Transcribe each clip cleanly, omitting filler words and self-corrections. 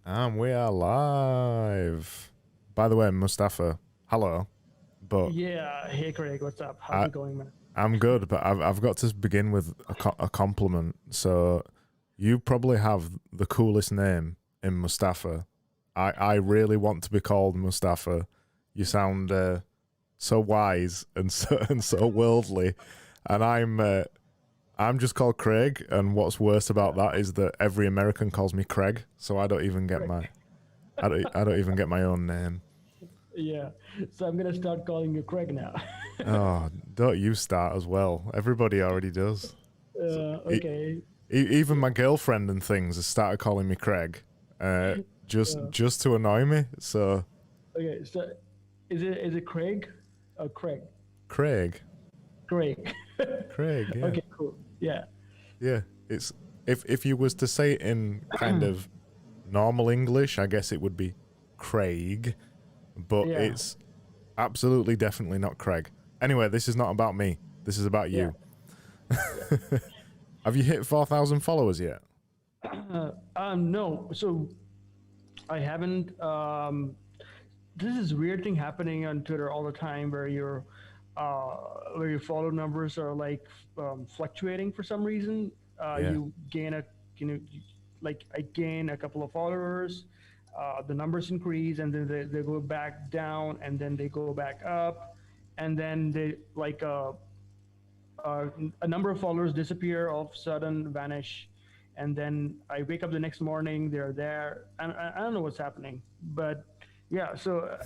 And we are live. By the way, Mustafa, hello. But Yeah, hey Craig, what's up? How's it going, man? I'm good, but I've got to begin with a compliment. So you probably have the coolest name in Mustafa. I really want to be called Mustafa. You sound so wise and so worldly, and I'm just called Craig. And what's worse about that is that every American calls me Craig, so I don't even get I don't even get my own name. Yeah, so I'm gonna start calling you Craig now. Oh, don't you start as well. Everybody already does. Okay. Even my girlfriend and things have started calling me Craig, just to annoy me. So Okay, so is it Craig or Craig? Craig, Craig. Craig, yeah, Okay, cool. Yeah. yeah. It's if you was to say it in kind of normal English, I guess it would be Craig, but Yeah. it's absolutely definitely not Craig. Anyway, this is not about me. This is about Yeah. you. Have you hit 4,000 followers yet? No. So I haven't. This is weird thing happening on Twitter all the time, where your follow numbers are like fluctuating for some reason. Yeah. You gain like I gain a couple of followers, the numbers increase, and then they go back down, and then they go back up, and then they like a number of followers disappear, all of a sudden vanish, and then I wake up the next morning, they're there, and I don't know what's happening, but yeah. So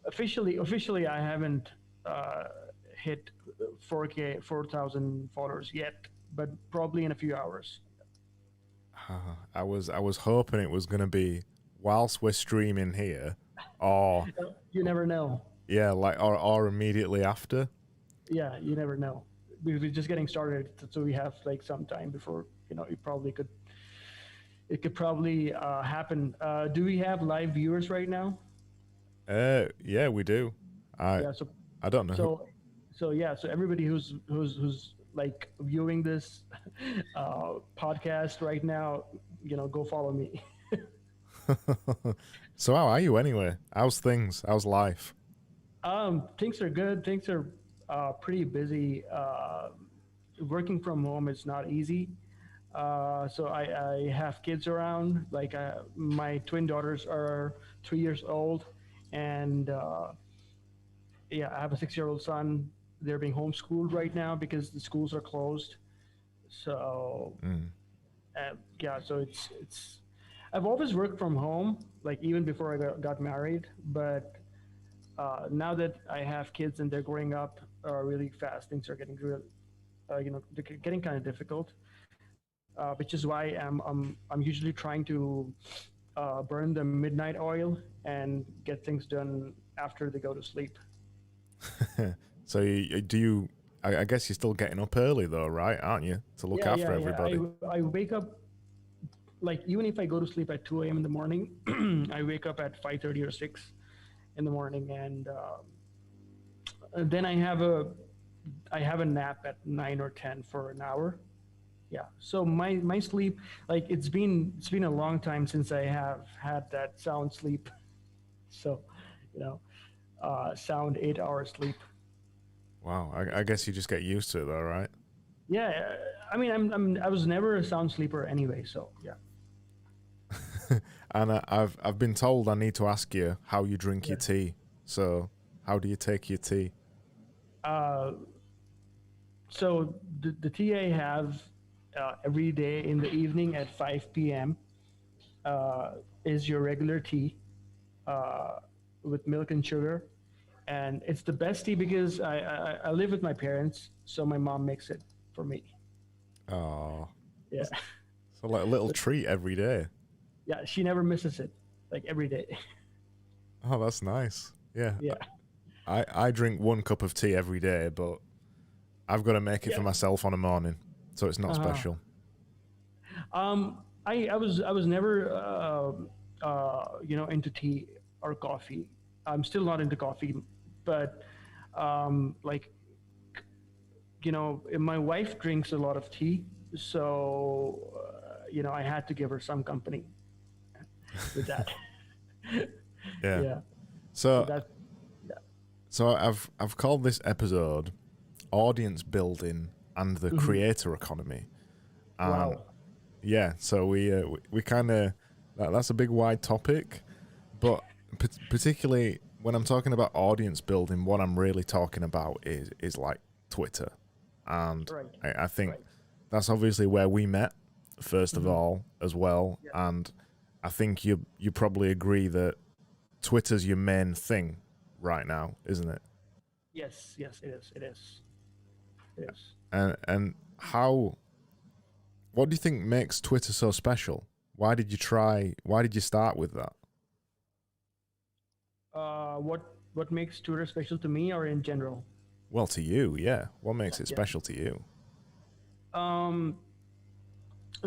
officially, I haven't hit 4,000 followers yet, but probably in a few hours. I was hoping it was gonna be whilst we're streaming here, or You never know. yeah, like or immediately after. Yeah, you never know. We're just getting started, so we have like some time before it could probably happen. Do we have live viewers right now? Yeah, we do. I Yeah. So I don't know. so so yeah. So everybody who's like viewing this podcast right now, go follow me. So how are you anyway? How's things? How's life? Things are good. Things are pretty busy. Working from home is not easy. So I have kids around. Like my twin daughters are 3 years old, and yeah, I have a 6-year-old son. They're being homeschooled right now because the schools are closed. So yeah, so it's. I've always worked from home, like even before I got married. But now that I have kids and they're growing up really fast, things are getting real, they're getting kind of difficult. Which is why I'm usually trying to burn the midnight oil and get things done after they go to sleep. So do you? I guess you're still getting up early though, right? Aren't you? To look Yeah, after yeah, yeah. everybody. I wake up, like, even if I go to sleep at 2 a.m. in the morning, I wake up at 5:30 or 6 in the morning, and then I have a nap at 9 or 10 for an hour. Yeah. So my sleep, like, it's been a long time since I have had that sound sleep. So, you know, sound 8 hour sleep. Wow. I guess you just get used to it though, right? Yeah. I mean, I was never a sound sleeper anyway. So yeah. And I've been told I need to ask you how you drink Yeah. your tea. So how do you take your tea? Uh, so the tea I have every day in the evening at 5 p.m. Uh, is your regular tea uh, with milk and sugar, and it's the best tea because I live with my parents, so my mom makes it for me. Oh, Yeah, so like a little so treat every day. yeah, she never misses it, like every day. Oh, that's nice. Yeah, Yeah, I drink one cup of tea every day, but I've got to make it for yeah. myself on a morning, so it's not Uh-huh. special. I was never into tea or coffee. I'm still not into coffee, but like my wife drinks a lot of tea, so I had to give her some company with that. Yeah. Yeah, so So that. Yeah. I've called this episode audience building and the Hmm. creator economy, and Wow. yeah, so we kind of that's a big wide topic, but particularly when I'm talking about audience building, what I'm really talking about is like Twitter, and Right. I think Right. that's obviously where we met first of Hmm. all as well, Yeah. and I think you probably agree that Twitter's your main thing right now, isn't it? Yes. Yes. It is. It is. It is. And how what do you think makes Twitter so special? Why did you start with that? What makes Twitter special to me, or in general? Well, to you, yeah. What makes it Yeah. special to you? Um.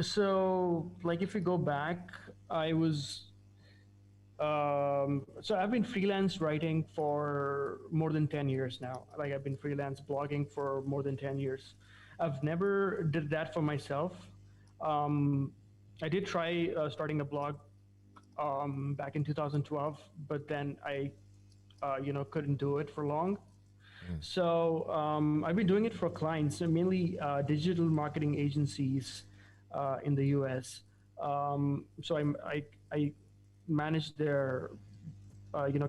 So, like, if we go back, I was so I've been freelance writing for more than 10 years now. Like, I've been freelance blogging for more than 10 years. I've never did that for myself. um, I did try starting a blog back in 2012, but then I couldn't do it for long. Mm, So I've been doing it for clients, mainly digital marketing agencies in the US. So I manage their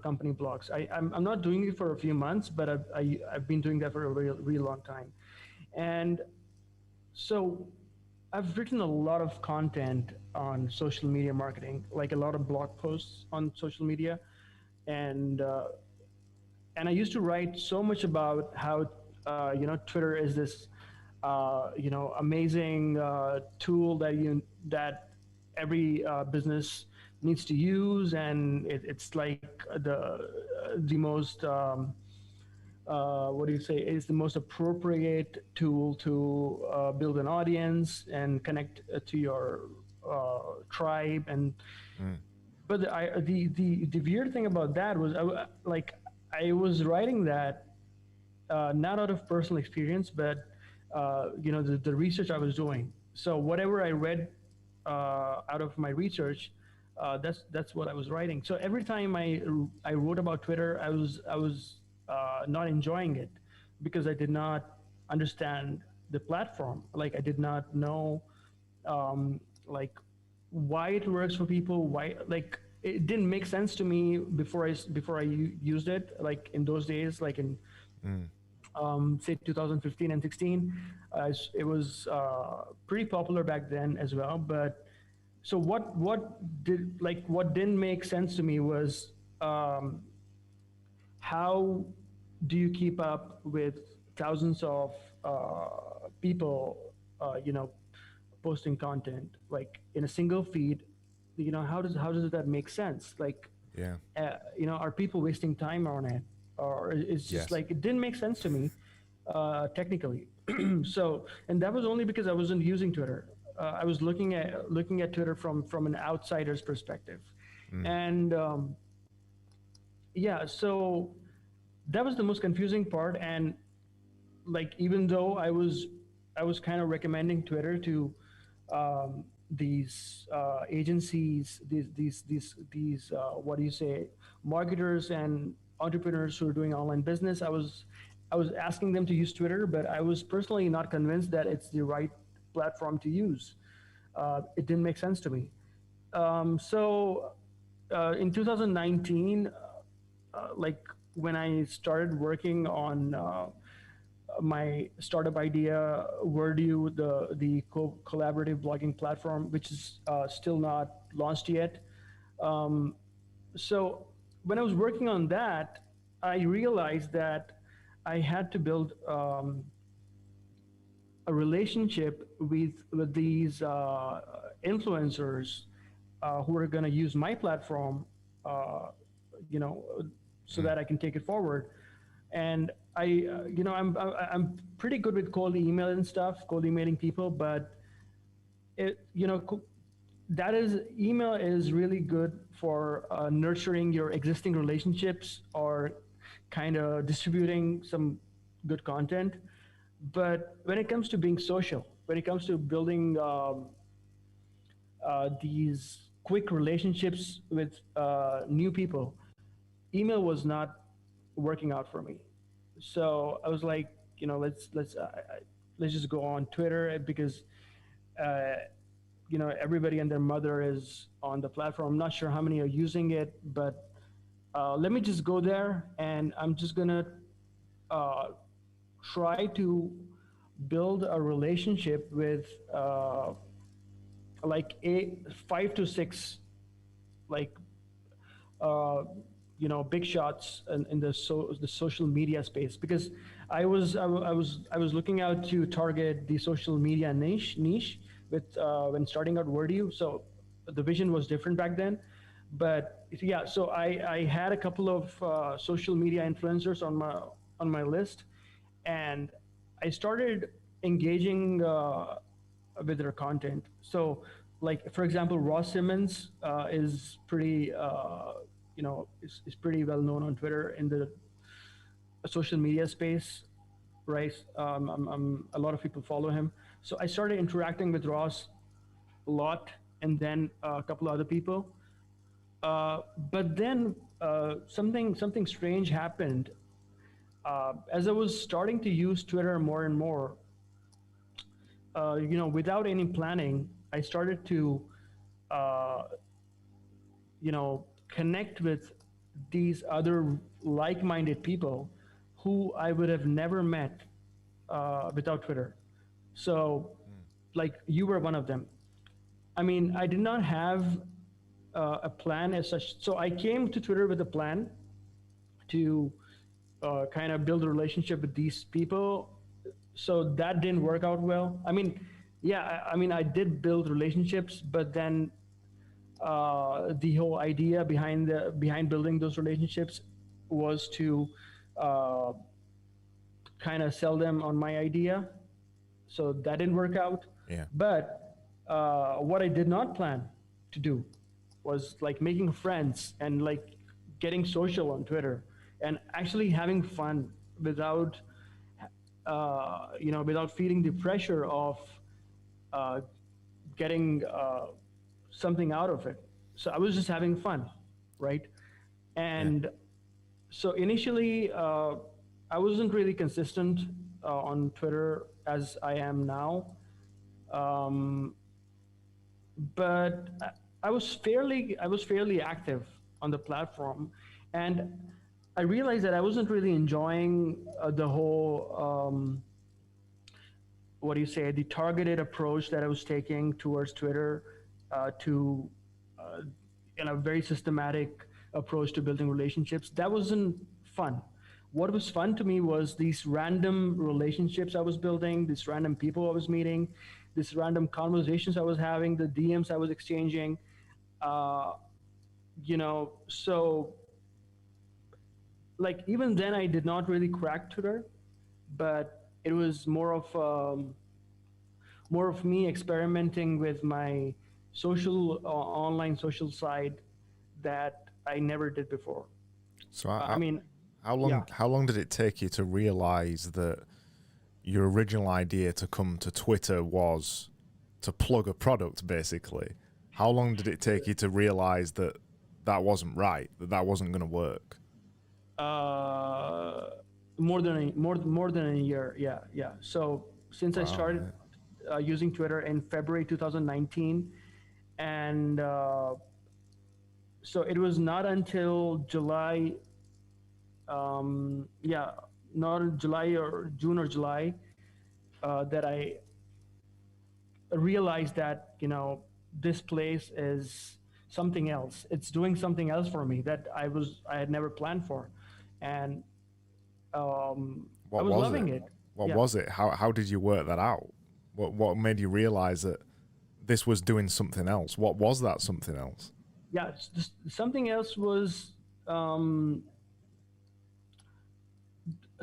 company blogs. I'm not doing it for a few months, but I've been doing that for a real long time. And so I've written a lot of content on social media marketing, like a lot of blog posts on social media, and I used to write so much about how Twitter is this amazing tool that every business needs to use, and it's like the most what do you say is the most appropriate tool to build an audience and connect to your tribe. And mm, but the weird thing about that was I was writing that not out of personal experience, but the research I was doing. So whatever I read out of my research, that's what I was writing. So every time I wrote about Twitter, I was not enjoying it because I did not understand the platform. Like, I did not know like why it works for people, why, like, it didn't make sense to me before I used it, like in those days, like in mm. say 2015 and 16. It was pretty popular back then as well. But so what didn't make sense to me was um, how do you keep up with thousands of people, posting content like in a single feed? How does that make sense? Like, Yeah. are people wasting time on it, or it's just Yes. like it didn't make sense to me technically. So, and that was only because I wasn't using Twitter. I was looking at Twitter from an outsider's perspective, Mm, and yeah, so that was the most confusing part. And like, even though I was kind of recommending Twitter to these agencies, these what do you say, marketers and entrepreneurs who are doing online business. I was asking them to use Twitter, but I was personally not convinced that it's the right platform to use. It didn't make sense to me. So in 2019, like, when I started working on my startup idea, Wordu, the collaborative blogging platform, which is still not launched yet. Um, so when I was working on that, I realized that I had to build a relationship with these influencers who are going to use my platform, uh, you know, so Mm. that I can take it forward. And I'm pretty good with cold email and stuff, cold emailing people, but it, that is email is really good for nurturing your existing relationships or kind of distributing some good content. But when it comes to being social, when it comes to building these quick relationships with new people, email was not working out for me. So I was like, let's just go on Twitter because uh, everybody and their mother is on the platform. I'm not sure how many are using it, but let me just go there and I'm just gonna uh, try to build a relationship with like 5 to 6 like uh, big shots in the social media space because I was looking out to target the social media niche with when starting out Wordu. So the vision was different back then, but yeah. So I had a couple of social media influencers on my list, and I started engaging with their content. So, like for example, Ross Simmons is pretty, is pretty well known on Twitter in the social media space, right? A lot of people follow him. So I started interacting with Ross a lot, and then a couple other people. But then something strange happened. As I was starting to use Twitter more and more, without any planning, I started to, uh, connect with these other like-minded people who I would have never met without Twitter. So, like you were one of them. I mean, I did not have a plan as such. So I came to Twitter with a plan to kind of build a relationship with these people. So that didn't work out well. I mean, yeah, I mean, I did build relationships, but then the whole idea behind building those relationships was to uh, kind of sell them on my idea. So that didn't work out. Yeah. But what I did not plan to do was like making friends and like getting social on Twitter and actually having fun without without feeling the pressure of uh, getting something out of it. So I was just having fun, right? Yeah. And so initially, I wasn't really consistent on Twitter as I am now, um, but I was fairly active on the platform, and I realized that I wasn't really enjoying the whole what do you say, the targeted approach that I was taking towards Twitter to uh, in a very systematic approach to building relationships. That wasn't fun. What was fun to me was these random relationships I was building, these random people I was meeting, these random conversations I was having, the DMs I was exchanging. Uh, so like even then I did not really crack Twitter, but it was more of me experimenting with my social online social side that I never did before. So I mean, how yeah. long did it take you to realize that your original idea to come to Twitter was to plug a product, basically? How long did it take you to realize that that wasn't right, that that wasn't going to work? uh, more than a year. Yeah, yeah. So since I Wow. started Yeah. using Twitter in February 2019, and so it was not until July, yeah, not July or June or July, that I realized that this place is something else. It's doing something else for me that I had never planned for, and I What was was loving it? it. What Yeah, was it? How did you work that out? What made you realize that this was doing something else? What was that something else? yeah. Something else was. Um,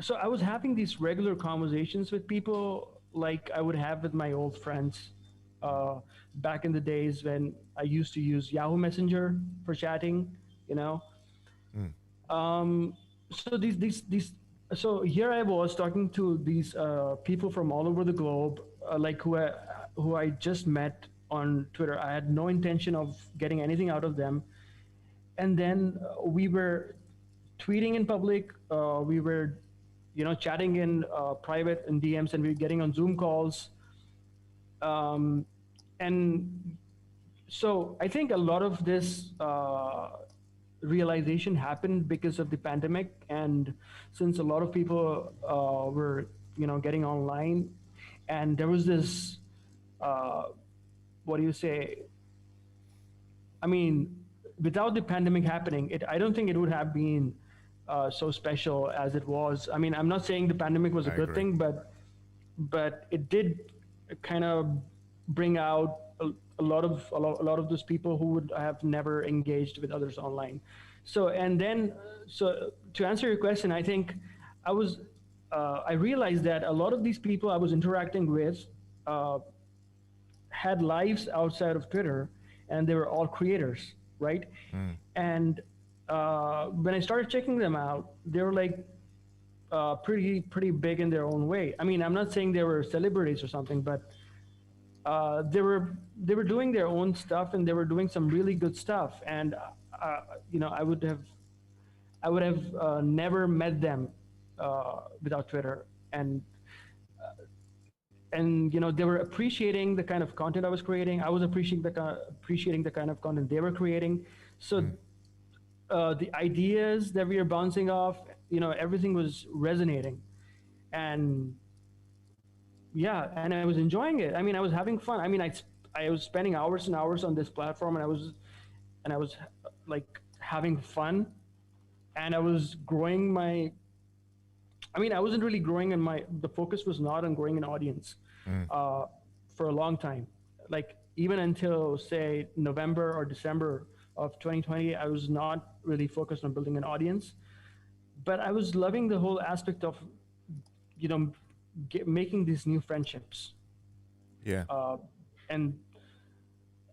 so I was having these regular conversations with people like I would have with my old friends uh, back in the days when I used to use Yahoo Messenger for chatting, you know. Mm. So these so here I was talking to these people from all over the globe, like who I just met on Twitter. I had no intention of getting anything out of them, and then we were tweeting in public. We were, chatting in private in DMs, and we were getting on Zoom calls. Um, and so I think a lot of this realization happened because of the pandemic, and since a lot of people were, getting online, and there was this, uh, what do you say? I mean, without the pandemic happening, I don't think it would have been so special as it was. I mean, I'm not saying the pandemic was a I good agree. thing, but it did kind of bring out a lot of those people who would have never engaged with others online. So and then so to answer your question, I think I was I realized that a lot of these people I was interacting with uh, had lives outside of Twitter, and they were all creators, right? Mm. And when I started checking them out, they were like pretty big in their own way. I mean, I'm not saying they were celebrities or something, but they were doing their own stuff, and they were doing some really good stuff. And I would have never met them without Twitter. And they were appreciating the kind of content I was creating. I was appreciating the kind of content they were creating. So Mm. the ideas that we were bouncing off, everything was resonating, and yeah, and I was enjoying it. I mean, I was having fun. I mean, I was spending hours and hours on this platform, and I was like having fun, and I was growing my. I mean, I wasn't really growing in my. The focus was not on growing an audience Mm. uh, for a long time. Like even until say November or December of 2020, I was not really focused on building an audience, but I was loving the whole aspect of you know making these new friendships, Yeah. uh, and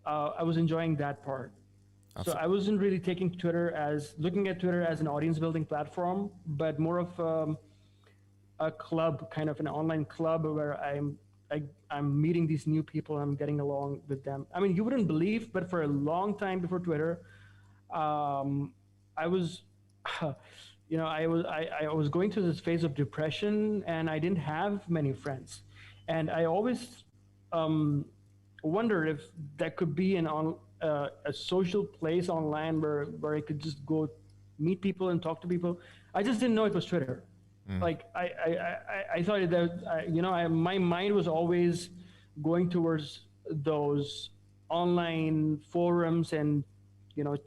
I was enjoying that part. I So th- I wasn't really taking looking at Twitter as an audience building platform, but more of a club, kind of an online club where I'm meeting these new people. I'm getting along with them. I mean, you wouldn't believe, but for a long time before Twitter, I was, I was going through this phase of depression, and I didn't have many friends, and I always um, wondered if that could be a social place online where I could just go meet people and talk to people. I just didn't know it was Twitter. mm. Like I thought that my mind was always going towards those online forums and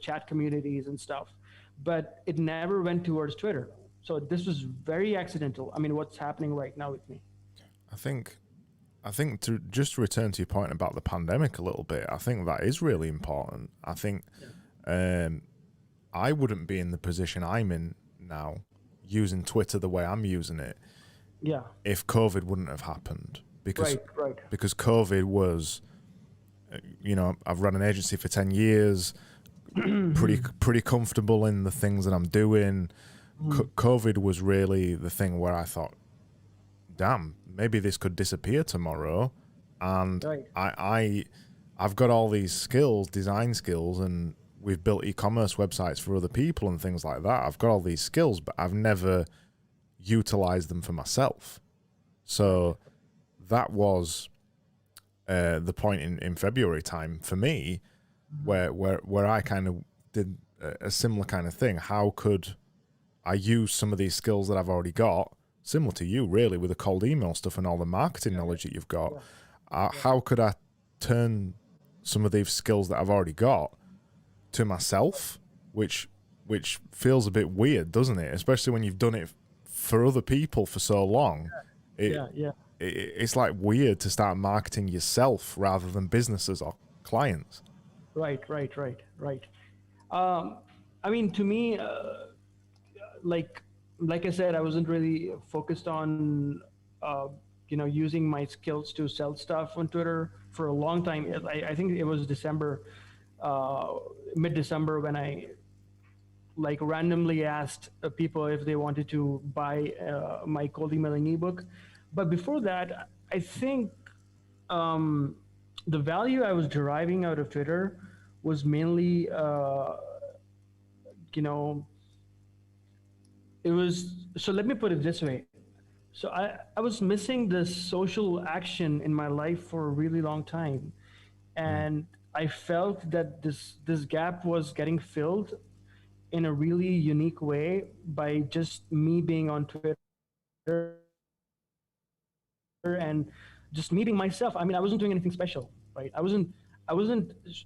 chat communities and stuff, but it never went towards Twitter. So this was very accidental. I mean, what's happening right now with me? I think to just return to your point about the pandemic a little bit, I think that is really important. I think Yeah. um, I wouldn't be in the position I'm in now using Twitter the way I'm using it Yeah. if COVID wouldn't have happened. Because Right. Right. COVID was, I've run an agency for 10 years, pretty comfortable in the things that I'm doing. COVID was really the thing where I thought, damn, maybe this could disappear tomorrow, and Right. I've got all these skills, design skills, and we've built e-commerce websites for other people and things like that. I've got all these skills, but I've never utilized them for myself. Right. So that was the point in February time for me, where I kind of did a similar kind of thing. How could I use some of these skills that I've already got, similar to you, really, with the cold email stuff and all the marketing knowledge that you've got? Yeah. Yeah. How could I turn some of these skills that I've already got to myself, which which feels a bit weird, doesn't it? Especially when you've done it for other people for so long. Yeah. It's like weird to start marketing yourself rather than businesses or clients. Right. Um, I mean, to me, like like I said, I wasn't really focused on uh, using my skills to sell stuff on Twitter for a long time. I think it was December, uh, mid December, when I like randomly asked people if they wanted to buy my cold emailing ebook. But before that, I think um, the value I was deriving out of Twitter was mainly, you know, it was. So let me put it this way. So I was missing this social action in my life for a really long time, Mm. and I felt that this gap was getting filled in a really unique way by just me being on Twitter and just me being myself. I mean, I wasn't doing anything special, right? I wasn't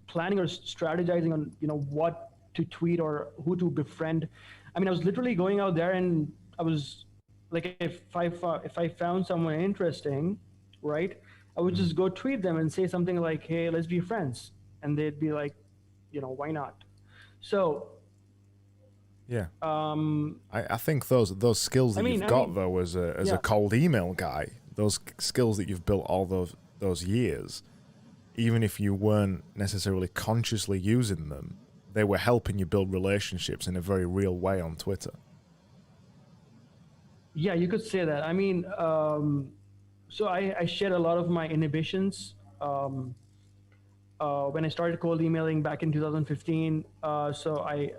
planning or strategizing on what to tweet or who to befriend. I mean, I was literally going out there and I was like, if I found someone interesting, right, I would just go Mm. tweet them and say something like, "Hey, let's be friends," and they'd be like, "Why not?" So, Yeah. um, I think those skills that you've I got mean, though as a yeah, cold email guy, those skills that you've built all those years, even if you weren't necessarily consciously using them, they were helping you build relationships in a very real way on Twitter. yeah, you could say that. I mean, so I shed a lot of my inhibitions when I started cold emailing back in 2015. So I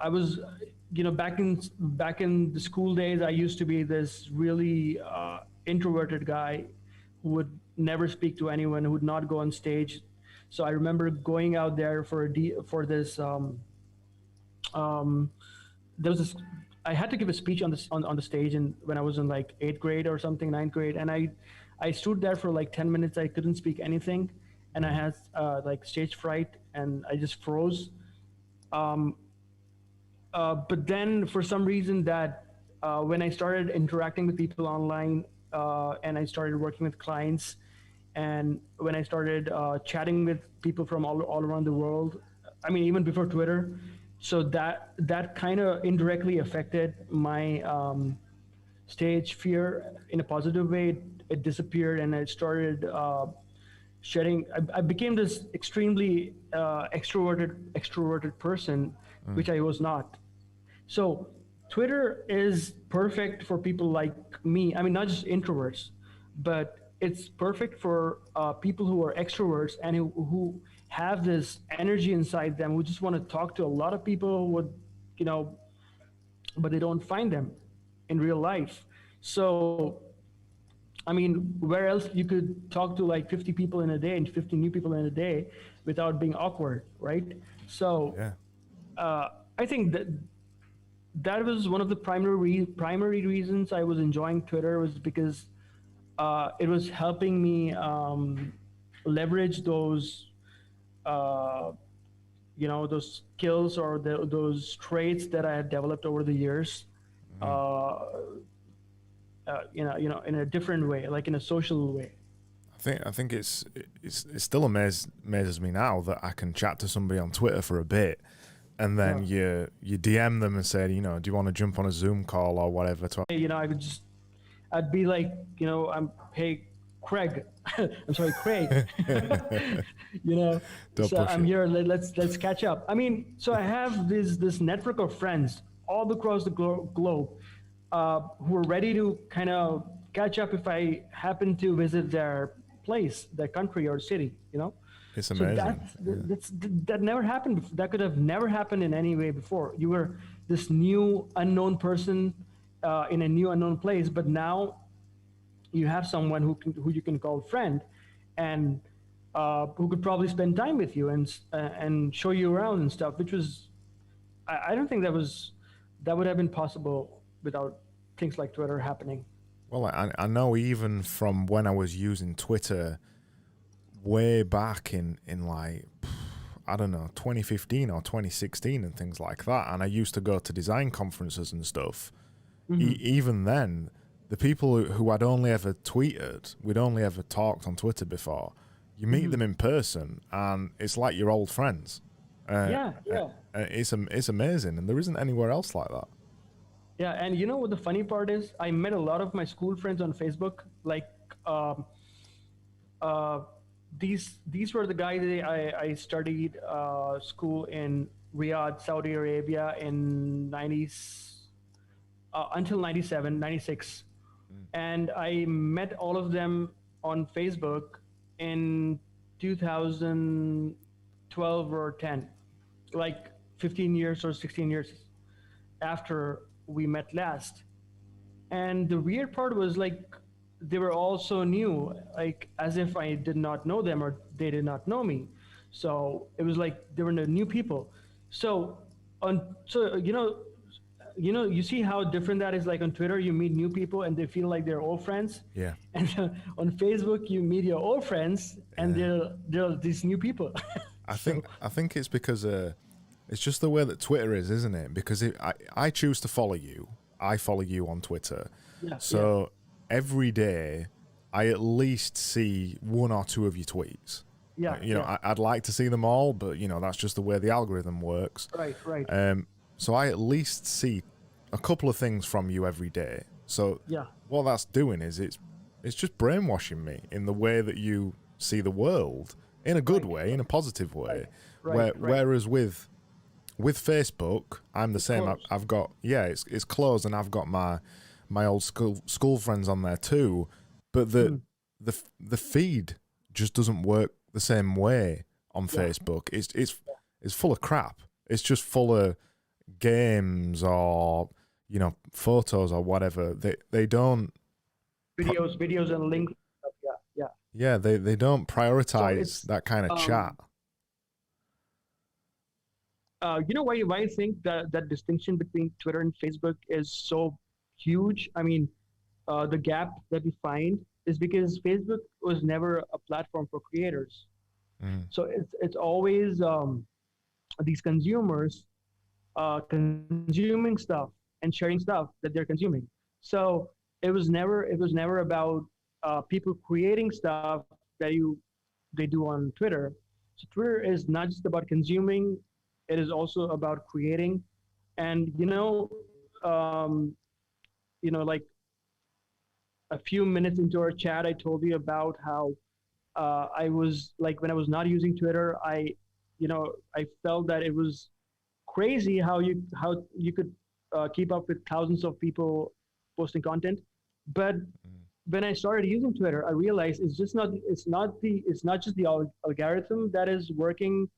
was, back in the school days, I used to be this really introverted guy who would never speak to anyone, who would not go on stage. So I remember going out there for this. Um, there was this. I had to give a speech on the stage, and when I was in like eighth grade or something, ninth grade, and I stood there for like 10 minutes. I couldn't speak anything, and I Mm. had like stage fright, and I just froze. Um, but then for some reason that when I started interacting with people online, and I started working with clients, and when I started chatting with people from all around the world, I mean, even before Twitter, so that kind of indirectly affected my stage fear in a positive way. It disappeared, and I started shedding. I became this extremely extroverted person, Mm. which I was not. So Twitter is perfect for people like me. I mean, not just introverts, but it's perfect for people who are extroverts and who have this energy inside them, who just want to talk to a lot of people, you know, but they don't find them in real life. So, I mean, where else you could talk to like 50 people in a day and 50 new people in a day without being awkward, right? So, Yeah. uh, I think that was one of the primary reasons I was enjoying Twitter, was because it was helping me leverage uh, those skills or those traits that I had developed over the years. Mm. Uh, in a different way, like in a social way. I think it still amazes me now that I can chat to somebody on Twitter for a bit, and Yeah. then you DM them and say, do you want to jump on a Zoom call or whatever? I could just, I'd be like, hey, Craig, I'm sorry, Craig, you know, Don't so push I'm it. here. Let's catch up. I mean, so I have this network of friends all across the globe who are ready to kind of catch up if I happen to visit their place, their country or city. It's So amazing. Yeah. that never happened. That could have never happened in any way before. You were this new unknown person in a new unknown place, but now you have someone who you can call friend, and who could probably spend time with you and show you around and stuff. Which was, I don't think that would have been possible without things like Twitter happening. Well, I know even from when I was using Twitter way back in like I don't know, 2015 or 2016 and things like that. And I used to go to design conferences and stuff. Even then, the people who I'd only ever tweeted, we'd only ever talked on Twitter before, you meet them in person and it's like you're old friends. Yeah, yeah. It's amazing, and there isn't anywhere else like that. Yeah, and you know what the funny part is? I met a lot of my school friends on Facebook. Like, um, uh, these were the guys that I studied school in Riyadh, Saudi Arabia in 90s until 97, 96. And I met all of them on Facebook in 2012 or 10, like 15 years or 16 years after we met last. And the weird part was like they were all so new, like as if I did not know them or they did not know me. So it was like they were new people. So you see how different that is. Like on Twitter, you meet new people and they feel like they're old friends. Yeah. And on Facebook, you meet your old friends and they're these new people. I think it's because it's just the way that Twitter is, isn't it? Because I choose to follow you, I follow you on Twitter. Yeah, so every day, I at least see one or two of your tweets. Yeah, I'd like to see them all, but that's just the way the algorithm works. Right. So I at least see a couple of things from you every day. So what that's doing is it's just brainwashing me in the way that you see the world, in a good way, in a positive way. Whereas with Facebook, I'm the same. I've got it's closed, and I've got my old school friends on there too. But the feed just doesn't work the same way on Facebook. It's full of crap. It's just full of games or photos or whatever. They don't videos and links. Yeah, they don't prioritize that kind of chat. You know why I think that distinction between Twitter and Facebook is so huge? I mean, the gap that we find is because Facebook was never a platform for creators. So it's always these consumers consuming stuff and sharing stuff that they're consuming. So it was never about people creating stuff that they do on Twitter. So Twitter is not just about consuming; it is also about creating. And like a few minutes into our chat, I told you about how I was like, when I was not using Twitter, I felt that it was crazy how you could keep up with thousands of people posting content. But when I started using Twitter, I realized it's not just the algorithm that is working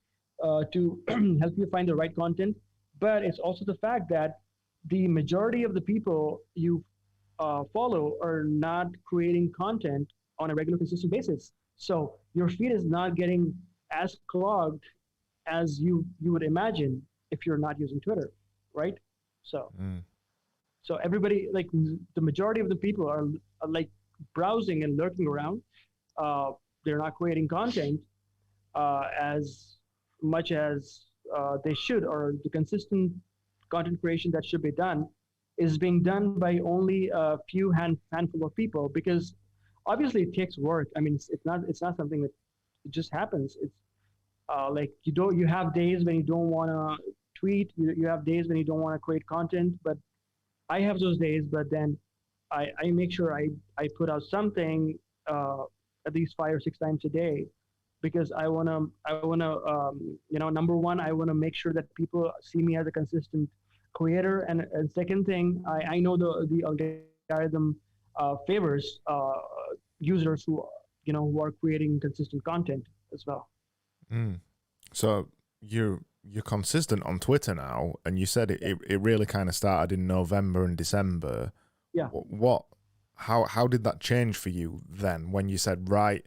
to help you find the right content, but it's also the fact that the majority of the people you follow are not creating content on a regular, consistent basis. So your feed is not getting as clogged as you would imagine if you're not using Twitter, right? So everybody, like the majority of the people are like browsing and lurking around. They're not creating content as much as they should, or the consistent content creation that should be done is being done by only a few handful of people, because obviously it takes work. I mean, it's not something that it just happens. It's like you have days when you don't want to tweet, you have days when you don't want to create content, but I have those days. But then I make sure I put out something at least 5 or 6 times a day, because I wanna number one, I wanna make sure that people see me as a consistent creator, and second thing, I know the algorithm favors users who are creating consistent content as well. So you're consistent on Twitter now, and you said it really kind of started in November and December. Yeah. How did that change for you then, when you said, right,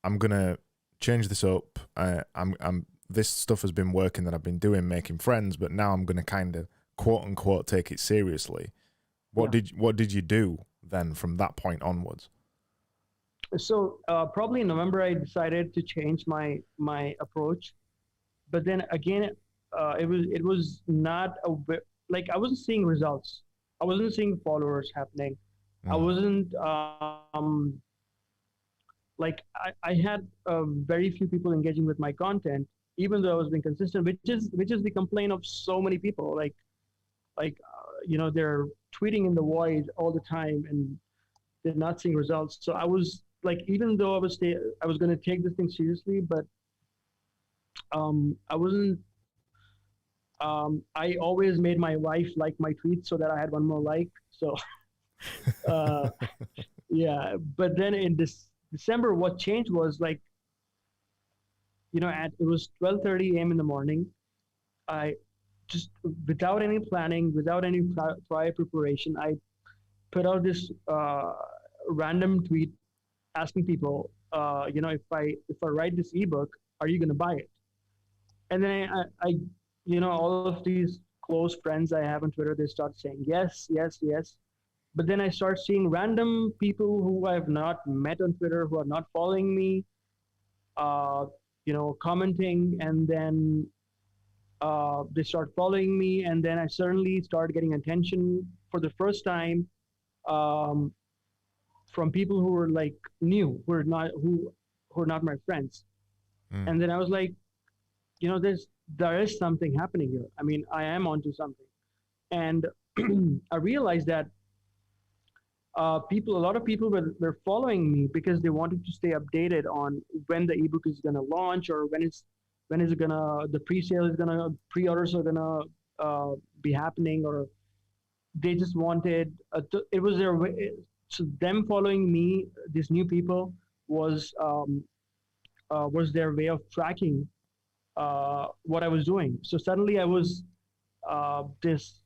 I'm gonna change this up? I'm this stuff has been working that I've been doing, making friends, but now I'm gonna kind of quote unquote take it seriously. What did you do then from that point onwards? So probably in November, I decided to change my approach. but then again, it was not like I wasn't seeing results. I wasn't seeing followers happening. I Mm. wasn't like I had very few people engaging with my content, even though I was being consistent, which is the complaint of so many people. They're tweeting in the void all the time and they're not seeing results. So I was like, even though I was going to take this thing seriously, but I wasn't. I always made my wife like my tweets so that I had one more like. So uh, yeah, but then in this December, what changed was like, at it was 12:30 a.m. in the morning. I just, without any planning, without any prior preparation, I put out this random tweet asking people, if I write this ebook, are you going to buy it? And then all of these close friends I have on Twitter, they start saying yes, yes, yes. But then I start seeing random people who I have not met on Twitter, who are not following me, commenting, and then they start following me, and then I suddenly start getting attention for the first time um, from people who were like new, who are not my friends. Mm. And then I was like, there is something happening here. I mean, I am onto something, and I realized that a lot of people were following me because they wanted to stay updated on when the ebook is going to launch, or when is it gonna the pre-sale is gonna pre-orders are gonna be happening, or they just wanted it was their way. So them following me, these new people, was their way of tracking what I was doing. So suddenly I was this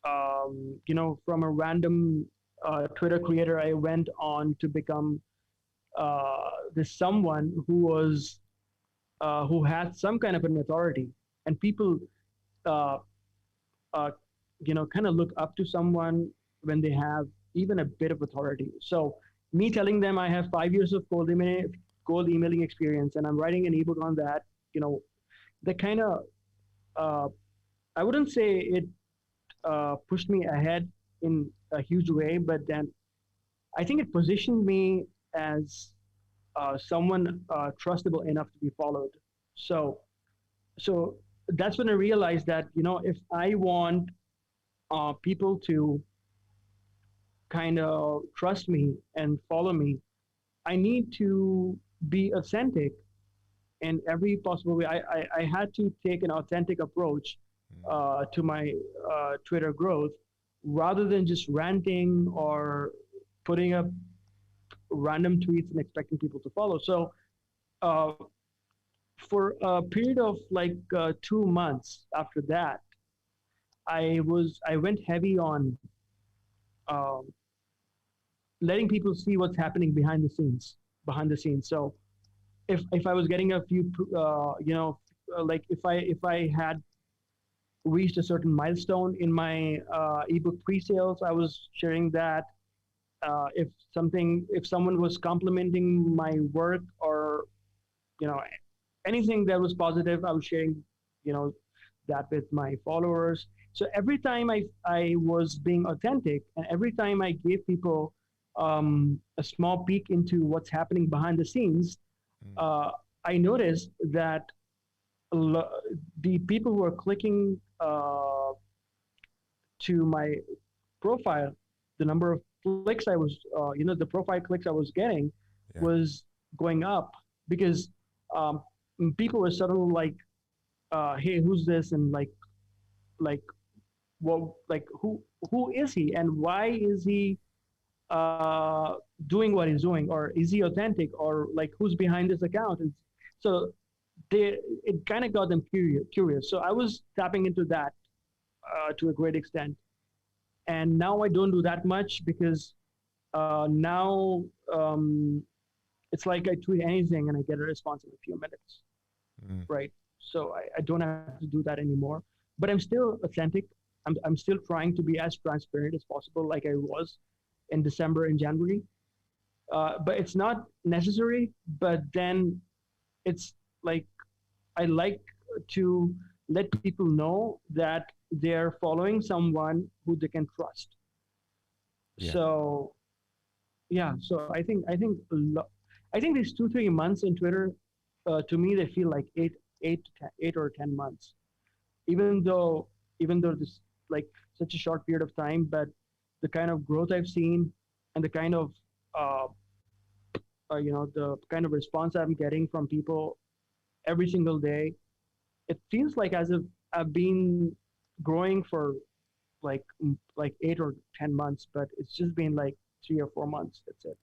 from a random Twitter creator, I went on to become this someone who had some kind of an authority, and people uh, uh, kind of look up to someone when they have even a bit of authority. So me telling them I have 5 years of cold emailing experience and I'm writing an ebook on that, that kind of uh, I wouldn't say it pushed me ahead in a huge way, but then I think it positioned me as someone trustable enough to be followed. So, so that's when I realized that if I want people to kind of trust me and follow me, I need to be authentic in every possible way. I had to take an authentic approach Mm. to my Twitter growth, rather than just ranting or putting up random tweets and expecting people to follow. So uh, for a period of like 2 months after that, I went heavy on um, letting people see what's happening behind the scenes. Behind the scenes. So if I was getting a few, like if I had reached a certain milestone in my ebook pre-sales, I was sharing that. If someone was complimenting my work, or you know anything that was positive, I was sharing you know that with my followers. So every time I was being authentic, and every time I gave people a small peek into what's happening behind the scenes, Mm. uh, I noticed that the people who are clicking to my profile, the number of clicks the profile clicks I was getting Yeah. was going up, because um, people were suddenly like, "Hey, who's this?" and like, well, like who is he, and why is he doing what he's doing, or is he authentic, or like who's behind this account? And so it kind of got them curious. So I was tapping into that to a great extent, and now I don't do that much, because now it's like I tweet anything and I get a response in a few minutes, Mm. right? So I don't have to do that anymore. But I'm still authentic. I'm still trying to be as transparent as possible, like I was in December and January. But it's not necessary. But then it's like I like to let people know that they're following someone who they can trust. Yeah. So yeah, so I think these 2 3 months in Twitter, to me they feel like 8 or 10 months, even though this like such a short period of time, but the kind of growth I've seen and the kind of uh, the kind of response I'm getting from people every single day, it feels like as if I've been growing for like 8 or 10 months, but it's just been like 3 or 4 months. That's it.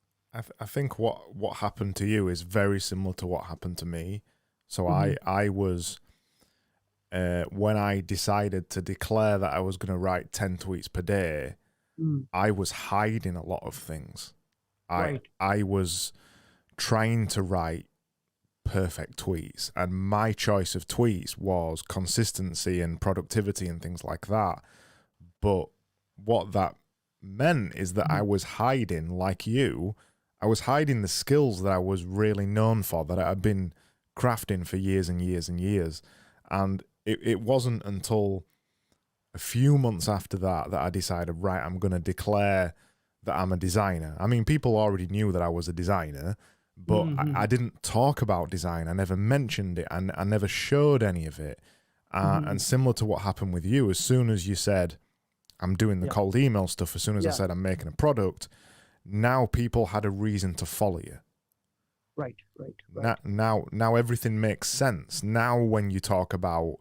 I think what happened to you is very similar to what happened to me. So Mm-hmm. I was when I decided to declare that I was going to write 10 tweets per day, I was hiding a lot of things. Right. I was trying to write perfect tweets, and my choice of tweets was consistency and productivity and things like that. But what that meant is that I was hiding, like you, I was hiding the skills that I was really known for, that I had been crafting for years and years and years. And it wasn't until a few months after that I decided, right, I'm going to declare that I'm a designer. I mean, people already knew that I was a designer, but I didn't talk about design. I never mentioned it, and I never showed any of it. And similar to what happened with you, as soon as you said, I'm doing the cold email stuff, as soon as I said I'm making a product, now people had a reason to follow you. Right. Now everything makes sense. Now when you talk about,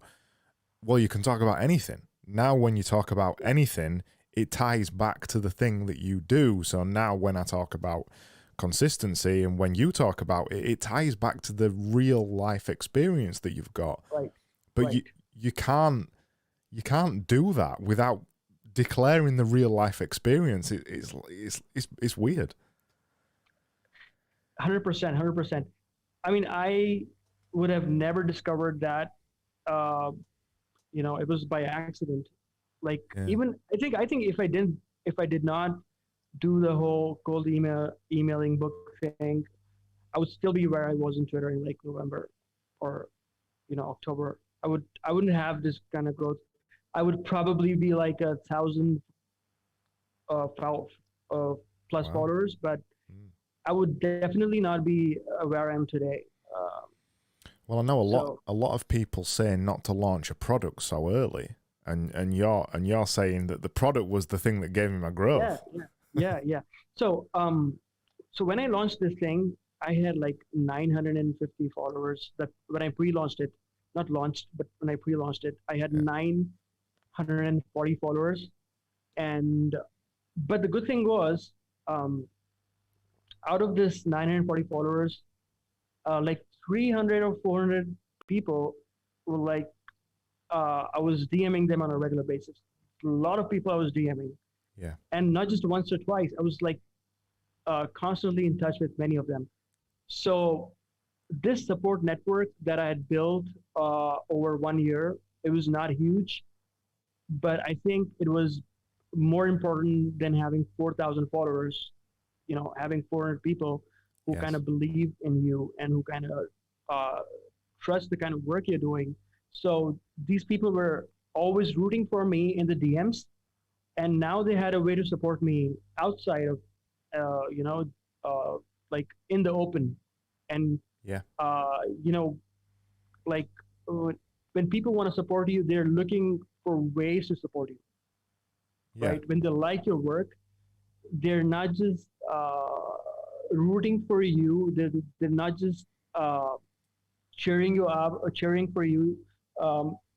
well, you can talk about anything. Now when you talk about anything, it ties back to the thing that you do. So now when I talk about consistency, and when you talk about it, it ties back to the real life experience that you've got. Right. But right. you can't do that without declaring the real life experience. It's weird. 100%. I mean, I would have never discovered that. It was by accident. Like even I think if I did not do the whole cold emailing book thing, I would still be where I was in Twitter in like November or October. I wouldn't have this kind of growth. I would probably be like 1,000 plus followers, but I would definitely not be where I am today. Well, I know a lot of people say not to launch a product so early, and you're saying that the product was the thing that gave me my growth. Yeah. So when I launched this thing, I had like 950 followers. That when I pre-launched it, not launched, but when I pre-launched it, I had 940 followers, but the good thing was, out of this 940 followers, like 300 or 400 people were like, I was DMing them on a regular basis. A lot of people I was DMing. Yeah. And not just once or twice. I was like constantly in touch with many of them. So this support network that I had built over 1 year, it was not huge, but I think it was more important than having 4,000 followers. Having 400 people who kind of believe in you and who kind of trust the kind of work you're doing. So these people were always rooting for me in the DMs, and now they had a way to support me outside of, like in the open. And like when people want to support you, they're looking for ways to support you. Right? When they like your work, they're not just rooting for you. They're not just cheering you up or cheering for you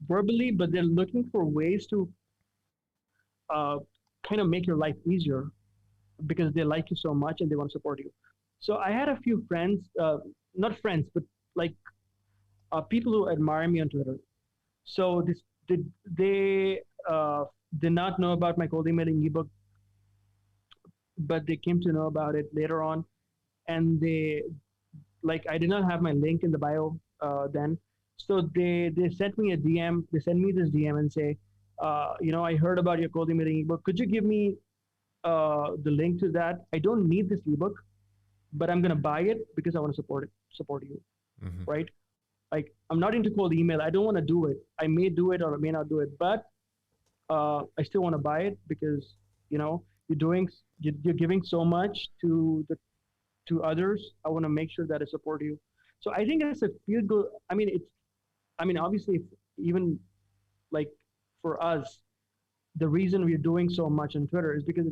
verbally, but they're looking for ways to kind of make your life easier because they like you so much and they want to support you. So I had a few friends, not friends, but like people who admire me on Twitter. So they did not know about my cold emailing ebook, but they came to know about it later on, and I did not have my link in the bio then, so they sent me a DM. They sent me this DM and say, I heard about your cold emailing ebook. Could you give me the link to that? I don't need this ebook, but I'm gonna buy it because I want to support you, right? Like, I'm not into cold email. I don't want to do it. I may do it or I may not do it, but I still want to buy it because you're giving so much to others. I want to make sure that I support you. So I think it's a feel good. I mean, obviously, even like for us, the reason we're doing so much on Twitter is because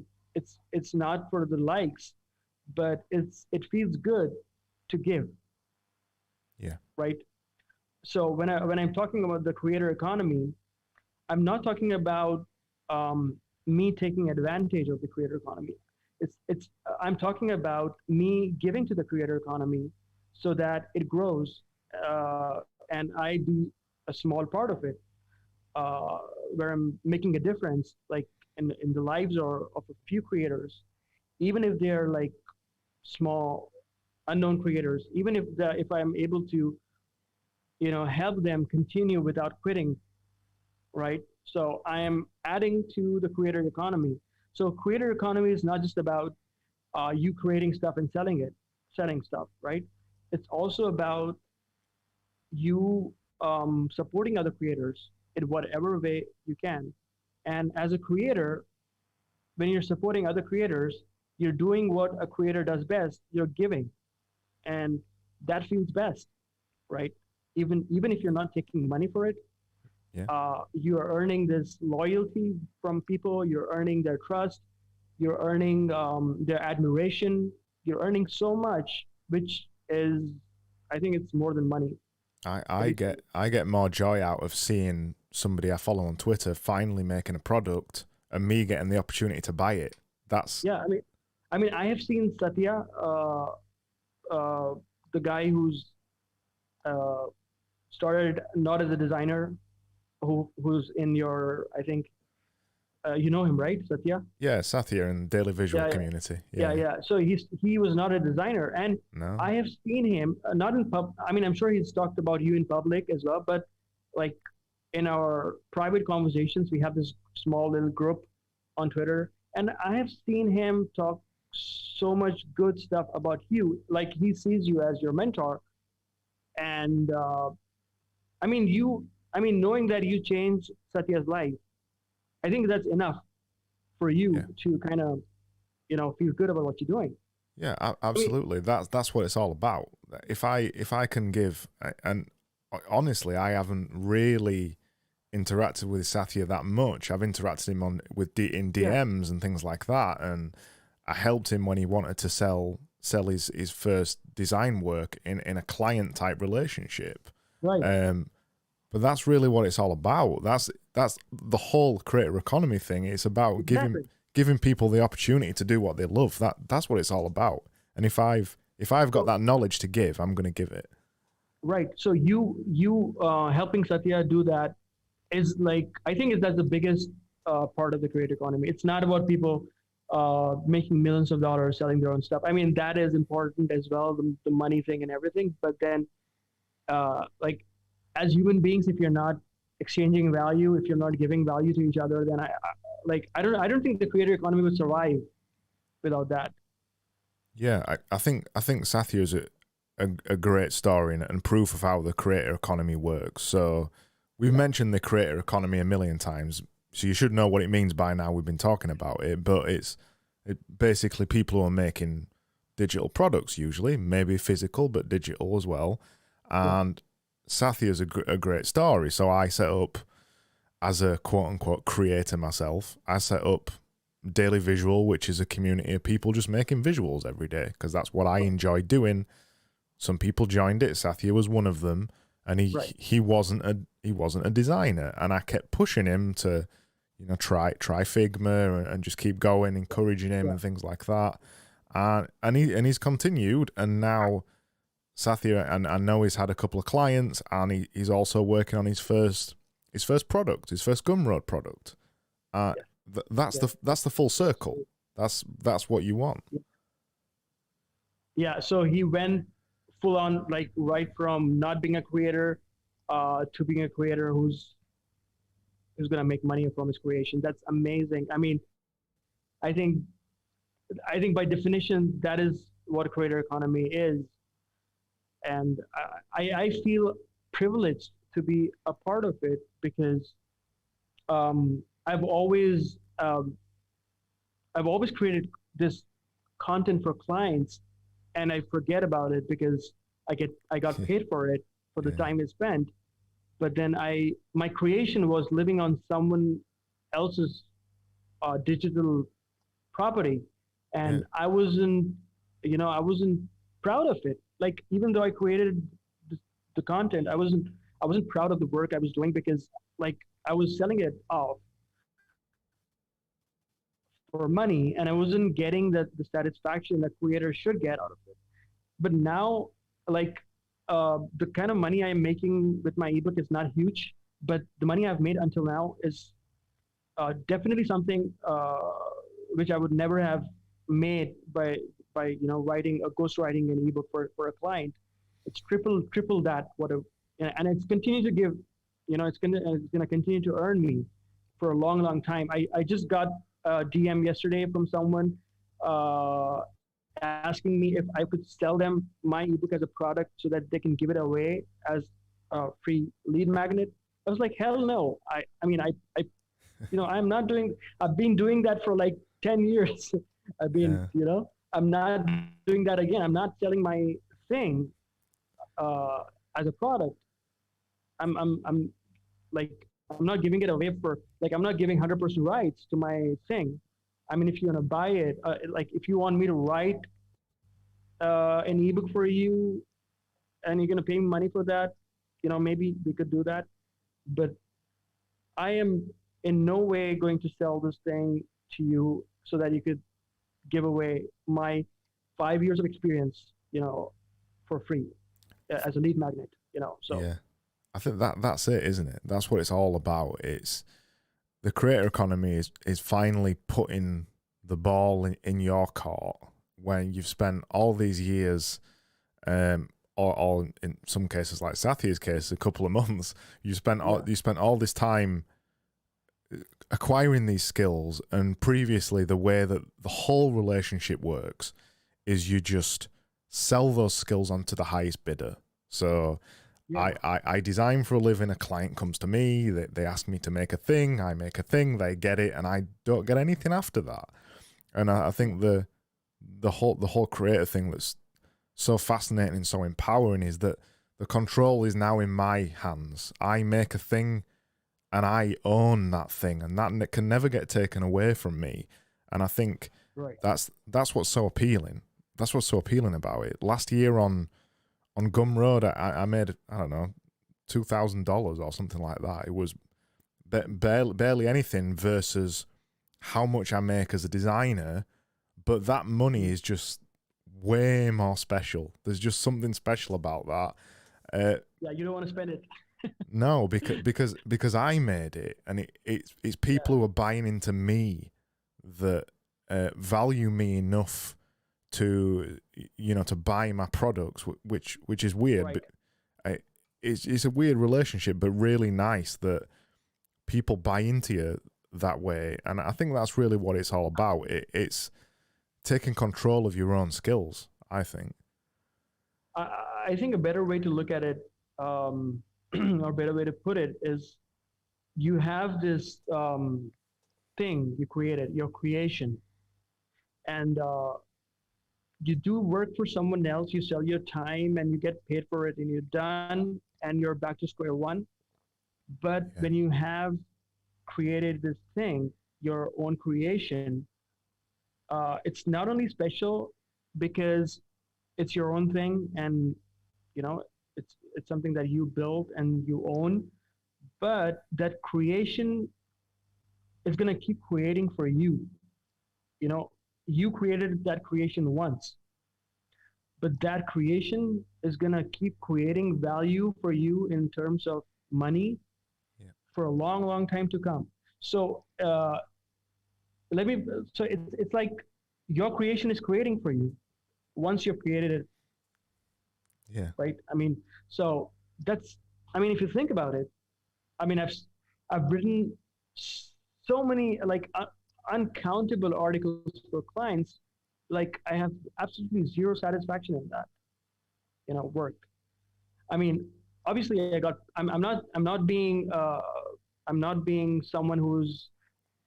it's not for the likes, but it feels good to give, Yeah. right? So when I'm talking about the creator economy, I'm not talking about me taking advantage of the creator economy. It's I'm talking about me giving to the creator economy so that it grows, and I be a small part of it, uh, where I'm making a difference, like in the lives of a few creators, even if they're like small, unknown creators, even if I'm able to help them continue without quitting, right? So I am adding to the creator economy. So creator economy is not just about you creating stuff and selling stuff, right? It's also about you supporting other creators in whatever way you can. And as a creator, when you're supporting other creators, you're doing what a creator does best. You're giving, and that feels best, right? Even if you're not taking money for it, Yeah. you are earning this loyalty from people. You're earning their trust. You're earning their admiration. You're earning so much, which is, I think, it's more than money. I, What do I you think? get I get more joy out of seeing somebody I follow on Twitter finally making a product and me getting the opportunity to buy it. That's Yeah, I have seen Satya, uh, the guy who's uh, started not as a designer, who's in your, I think, you know him, right, Satya? yeah, Satya and Daily Visual Yeah, community. yeah, Yeah. yeah. So he was not a designer, and No. I have seen him not in pub. I mean, I'm sure he's talked about you in public as well, but like in our private conversations, we have this small little group on Twitter, and I have seen him talk so much good stuff about you. Like he sees you as your mentor, and I mean, knowing that you changed Satya's life, I think that's enough for you Yeah. to kind of feel good about what you're doing. Yeah, I mean, absolutely. That's what it's all about. If I can give, and honestly, I haven't really interacted with Satya that much. I've interacted him in yeah, DMs and things like that, and I helped him when he wanted to sell his first design work in a client type relationship. right, Um, but that's really what it's all about. That's the whole creator economy thing. It's about exactly. giving people the opportunity to do what they love. That's what it's all about. And if I've got So that knowledge to give, I'm gonna give it. right, so you helping Satya do that is like, I think that's the biggest part of the creator economy. It's not about people making millions of dollars selling their own stuff. I mean, that is important as well, the money thing and everything. But then, like, as human beings, if you're not exchanging value, if you're not giving value to each other, then I don't think the creator economy would survive without that. Yeah, I think Satya is a great story and proof of how the creator economy works. So we've Yeah, mentioned the creator economy a million times, so you should know what it means by now. We've been talking about it, but it basically people who are making digital products, usually maybe physical but digital as well. yeah, And Satya is a great story. So I set up as a quote unquote creator myself. I set up Daily Visual, which is a community of people just making visuals every day because that's what I enjoy doing. Some people joined it. Satya was one of them, and right, he wasn't a designer, and I kept pushing him to, try Figma and just keep going, encouraging him yeah, and things like that. And he's continued, and now Satya, and I know he's had a couple of clients, and he's also working on his first product, his first Gumroad product. Uh, yeah, that's yeah. the full circle. That's what you want. Yeah, so he went full on, like right from not being a creator to being a creator who's gonna make money from his creation. That's amazing. I mean, I think I think by definition that is what a creator economy is, and I feel privileged to be a part of it because I've always created this content for clients, and I forget about it because I got paid for it for the Yeah. time I spent. But then my creation was living on someone else's digital property, Yeah. and I wasn't proud of it. Like even though I created the content, I wasn't proud of the work I was doing because like I was selling it off for money, and I wasn't getting the satisfaction that creators should get out of it. But now, like the kind of money I'm making with my ebook is not huge, but the money I've made until now is definitely something which I would never have made by writing a ghostwriting an ebook for a client. It's triple that what a and it's continued to give, it's gonna continue to earn me for a long time. I just got a DM yesterday from someone asking me if I could sell them my ebook as a product so that they can give it away as a free lead magnet. I was like, hell no. I'm not doing. I've been doing that for like 10 years. I've been, Yeah. I'm not doing that again. I'm not selling my thing as a product. I'm like I'm not giving it away for like I'm not giving 100% rights to my thing. I mean, if you want to buy it, like if you want me to write an ebook for you and you're gonna pay me money for that, maybe we could do that. But I am in no way going to sell this thing to you so that you could give away my 5 years of experience, for free as a lead magnet, So Yeah. I think that's it, isn't it? That's what it's all about. It's the creator economy is finally putting the ball in your court when you've spent all these years, or in some cases like Sathia's case, a couple of months. yeah, You spent all this time acquiring these skills, and previously the way that the whole relationship works is you just sell those skills onto the highest bidder. So yeah, I design for a living. A client comes to me, they ask me to make a thing, I make a thing, they get it, and I don't get anything after that. And I think the whole creator thing that's so fascinating and so empowering is that the control is now in my hands. I make a thing and I own that thing, and that can never get taken away from me. And I think right. that's what's so appealing. That's what's so appealing about it. Last year on Gumroad, I made, I don't know, $2,000 or something like that. It was barely anything versus how much I make as a designer, but that money is just way more special. There's just something special about that. Yeah, you don't want to spend it. No, because I made it, and it's people Yeah, who are buying into me that value me enough to to buy my products, which is weird, right. but it's a weird relationship, but really nice that people buy into you that way, and I think that's really what it's all about. It's taking control of your own skills, I think. I, I think a better way to look at it, or better way to put it, is you have this thing you created, your creation, and you do work for someone else. You sell your time and you get paid for it, and you're done, and you're back to square one. But Yeah, when you have created this thing, your own creation, it's not only special because it's your own thing, and you know it's something that you built and you own, but that creation is going to keep creating for you. You know, you created that creation once, but that creation is going to keep creating value for you in terms of money yeah, for a long time to come. So let me. So it's like your creation is creating for you once you've created it, yeah, right? I mean, so that's. I mean, if you think about it, I mean, I've written so many like uncountable articles for clients. Like I have absolutely zero satisfaction in that, work. I mean, obviously I'm not being someone who's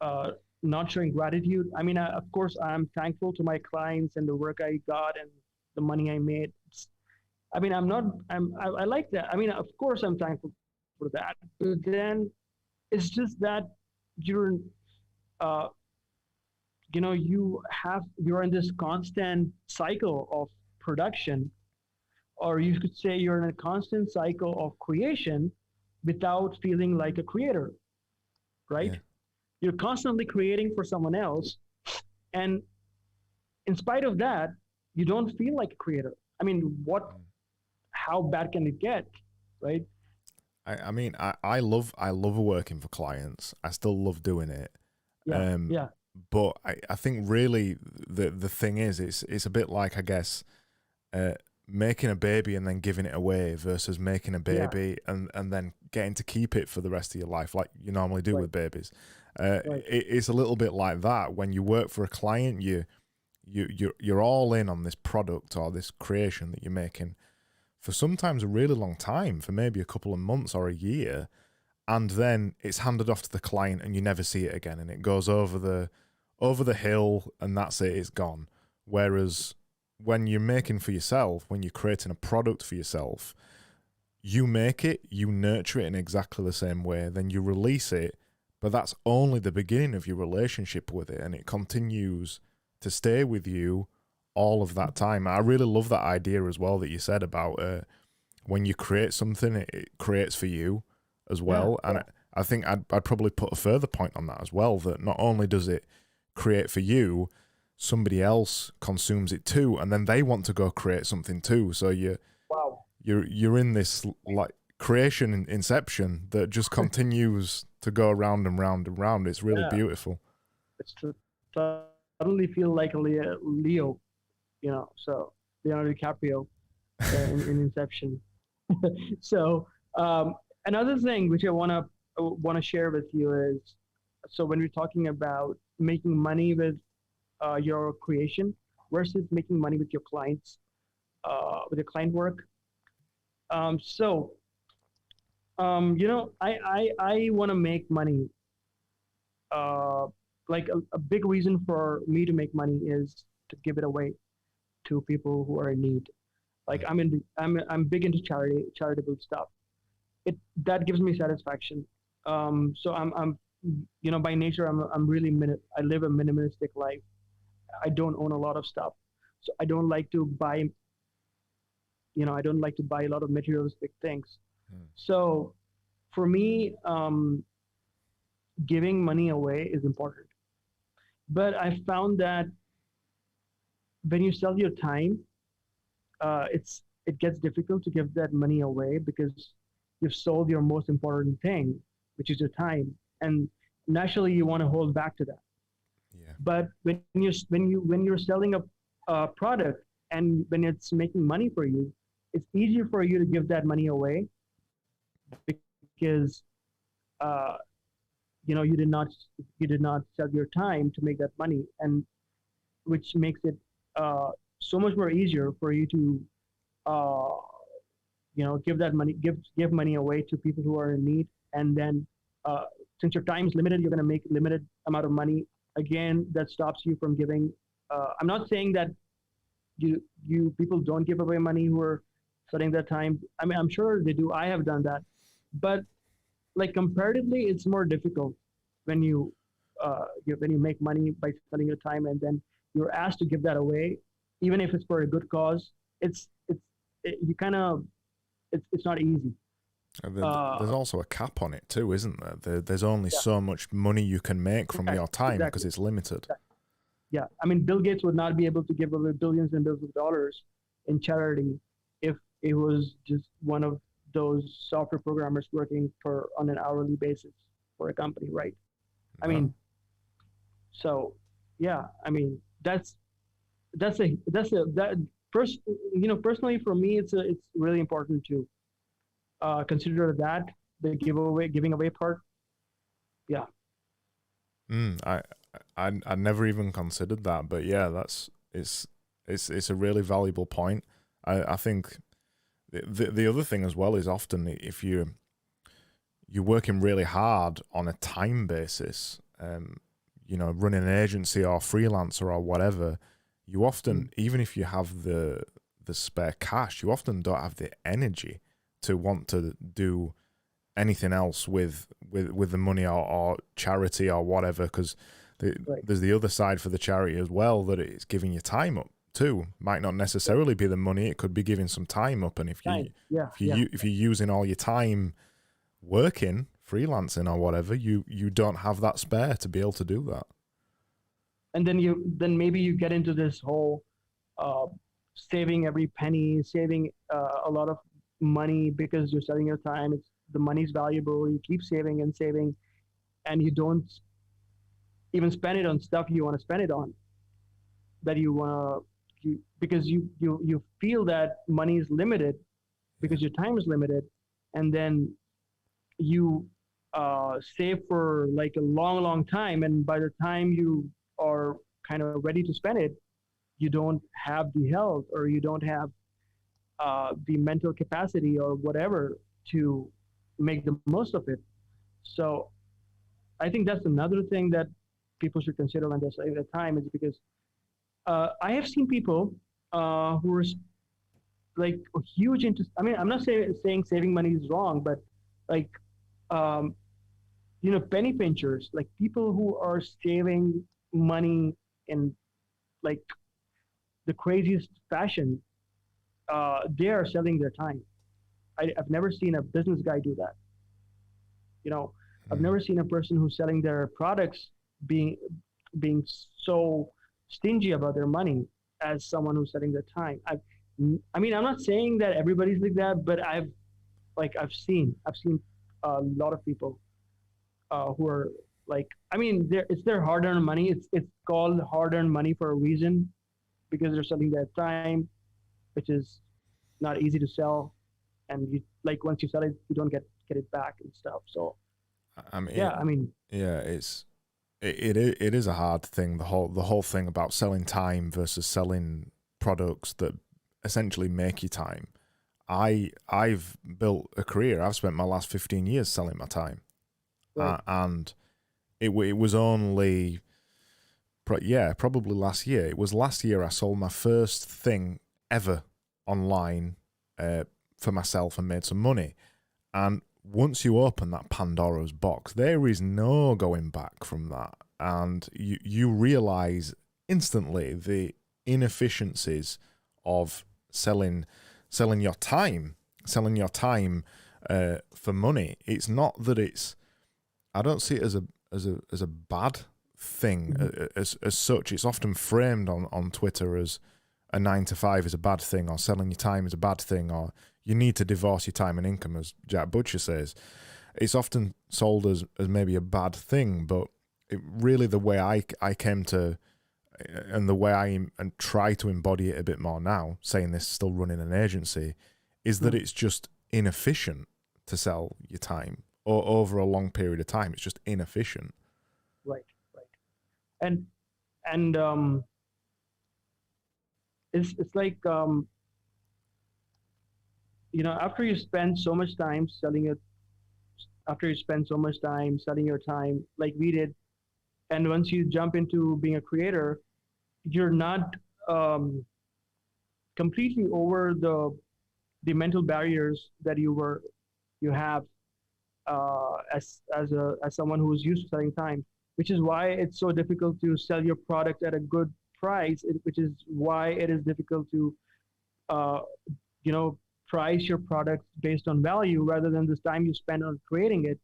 uh, not showing gratitude. I mean, of course, I'm thankful to my clients and the work I got and the money I made. I mean, I like that. I mean, of course, I'm thankful for that. But then it's just that you're, uh, you're in this constant cycle of production, or you could say you're in a constant cycle of creation without feeling like a creator, right? Yeah. You're constantly creating for someone else, and in spite of that, you don't feel like a creator. I mean, how bad can it get, right? I mean, I love working for clients. I still love doing it. Yeah, Um, yeah, but I think really the thing is, it's a bit like, I guess, uh, making a baby and then giving it away versus making a yeah, baby and then getting to keep it for the rest of your life, like you normally do right, with babies. right. It's a little bit like that when you work for a client. You're all in on this product or this creation that you're making for sometimes a really long time, for maybe a couple of months or a year, and then it's handed off to the client and you never see it again, and it goes over the hill, and that's it, it's gone. Whereas when you're making for yourself, when you're creating a product for yourself, you make it, you nurture it in exactly the same way, then you release it, but that's only the beginning of your relationship with it, and it continues to stay with you all of that time. I really love that idea as well that you said about when you create something, it creates for you as Yeah, well. And yeah, I think I'd probably put a further point on that as well, that not only does it create for you, somebody else consumes it too, and then they want to go create something too. So wow. you're in this like creation inception that just continues to go round and round and round. It's really Yeah, beautiful. it's to suddenly feel like a Leo, so Leonardo DiCaprio in Inception. So another thing which I want to share with you is, so when we're talking about making money with your creation versus making money with your clients, with your client work. So I want to make money. Uh, like a big reason for me to make money is to give it away to people who are in need. Like I'm big into charitable stuff. It that gives me satisfaction. So by nature I'm really I live a minimalistic life. I don't own a lot of stuff, so I don't like to buy a lot of materialistic things. Mm. So for me, giving money away is important. But I found that when you sell your time, it gets difficult to give that money away because you've sold your most important thing, which is your time, and naturally you want to hold back to that. Yeah. But when you're selling a product and when it's making money for you, it's easier for you to give that money away because uh, you did not sell your time to make that money, and which makes it uh, so much more easier for you to uh, give money away to people who are in need, and then uh, since your time is limited, you're going to make limited amount of money. Again, that stops you from giving. I'm not saying that you people don't give away money who are setting their time. I mean, I'm sure they do. I have done that, but like comparatively, it's more difficult when when you make money by selling your time, and then you're asked to give that away, even if it's for a good cause. You kind of it's not easy. There's Uh, also a cap on it too, isn't there? There's only yeah, so much money you can make from your exactly, time because exactly. it's limited. Yeah, I mean, Bill Gates would not be able to give away billions and billions of dollars in charity if it was just one of those software programmers working for on an hourly basis for a company, right? I No. mean, so yeah, I mean that's a that first personally for me it's really important to consider that the giving away part. Yeah, I, I never even considered that, but yeah, it's a really valuable point. I think The other thing as well is often if you're working really hard on a time basis, running an agency or freelancer or whatever, you often, even if you have the spare cash, you often don't have the energy to want to do anything else with the money or charity or whatever, because there's the other side for the charity as well, that it's giving you time up too. Might not necessarily be the money, it could be giving some time up, and if you're using all your time working, freelancing or whatever, you don't have that spare to be able to do that. And then maybe you get into this whole saving every penny, saving a lot of money because you're selling your time. The money's valuable. You keep saving and saving, and you don't even spend it on stuff you want to spend it on, that you want to, because you feel that money is limited because your time is limited, and then you save for like a long time, and by the time you are kind of ready to spend it, you don't have the health, or you don't have the mental capacity or whatever to make the most of it. So I think that's another thing that people should consider when they're saving their time, is because I have seen people who are like huge into, I mean, I'm not saying saving money is wrong, but like, penny pinchers, like people who are saving money in like the craziest fashion, they are selling their time. I've never seen a business guy do that. I've never seen a person who's selling their products being so stingy about their money as someone who's selling their time. I mean, I'm not saying that everybody's like that, but I've seen a lot of people who are like, I mean, it's their hard-earned money. It's called hard-earned money for a reason, because they're selling their time, which is not easy to sell, and you, like, once you sell it, you don't get it back and stuff. So, it is a hard thing. The whole thing about selling time versus selling products that essentially make you time. I've built a career. I've spent my last 15 years selling my time, right. And it was only, probably last year. It was last year I sold my first thing ever online for myself and made some money. And once you open that Pandora's box, there is no going back from that, and you realize instantly the inefficiencies of selling your time for money. It's not that I don't see it as a bad thing as such. It's often framed on Twitter as a 9 to 5 is a bad thing, or selling your time is a bad thing, or you need to divorce your time and income, as Jack Butcher says. It's often sold as maybe a bad thing, but really the way I came to, and the way I try to embody it a bit more now, saying this still running an agency, is that it's just inefficient to sell your time or over a long period of time. It's just inefficient. Right. And it's like, after you spend so much time selling your time, like we did, and once you jump into being a creator, you're not completely over the mental barriers that you have as someone who's used to selling time, which is why it's so difficult to sell your product at a good price, which is why it is difficult to price your product based on value rather than this time you spend on creating it.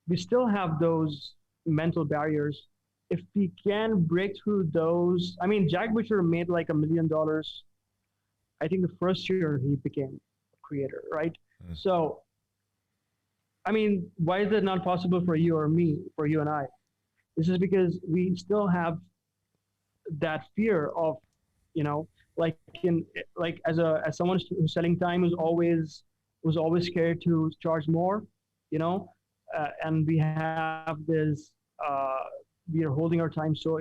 We still have those mental barriers. If we can break through those, I mean, Jack Butcher made like $1 million, I think, the first year he became a creator, right? So, I mean, why is it not possible for you or me, for you and I? This is because we still have that fear of, as someone who's selling time was always scared to charge more, and we have this, we are holding our time so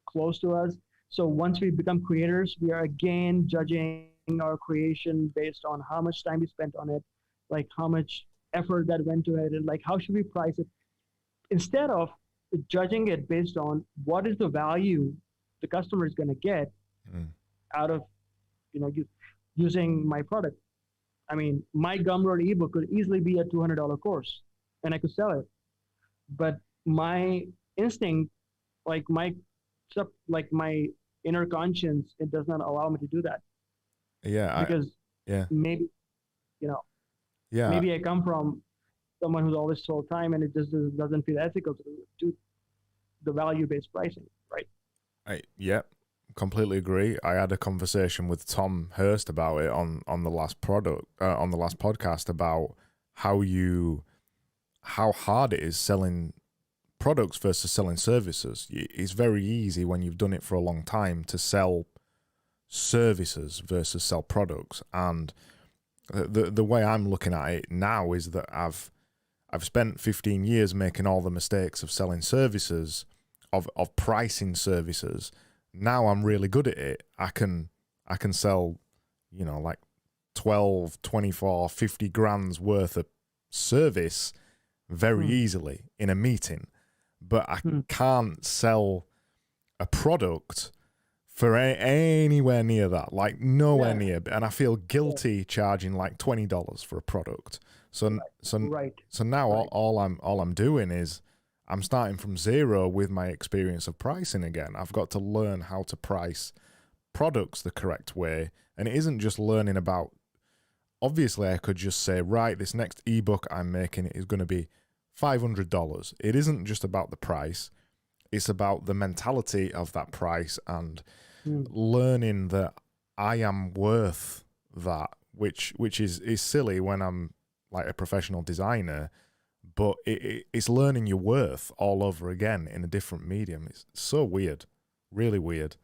close to us. So once we become creators, we are again judging our creation based on how much time we spent on it, like how much effort that went to it, and like how should we price it, instead of judging it based on what is the value the customer is going to get Mm. out of using my product. I mean, my Gumroad ebook could easily be a $200 course, and I could sell it. But my instinct, like my inner conscience, it does not allow me to do that Yeah, because yeah, maybe you know yeah, maybe I come from someone who's always sold time, and it just doesn't feel ethical to do the value based pricing, right? yeah, completely agree. I had a conversation with Tom Hurst about it on the last on the last podcast about how how hard it is selling products versus selling services. It's very easy when you've done it for a long time to sell services versus sell products. And the way I'm looking at it now is that I've spent 15 years making all the mistakes of selling services, of pricing services. Now I'm really good at it. I can sell, like 12, 24, 50 grand's worth of service very Hmm. easily in a meeting, but I Hmm. can't sell a product for anywhere near that, like nowhere Yeah. near. And I feel guilty charging like $20 for a product. So so Right. so now Right. all I'm doing is I'm starting from zero with my experience of pricing again. I've got to learn how to price products the correct way, and it isn't just learning about. Obviously, I could just say, right, this next ebook I'm making is going to be $500. It isn't just about the price. It's about the mentality of that price and Hmm. learning that I am worth that, which is silly when I'm like a professional designer, but it's learning your worth all over again in a different medium. It's so weird, really weird.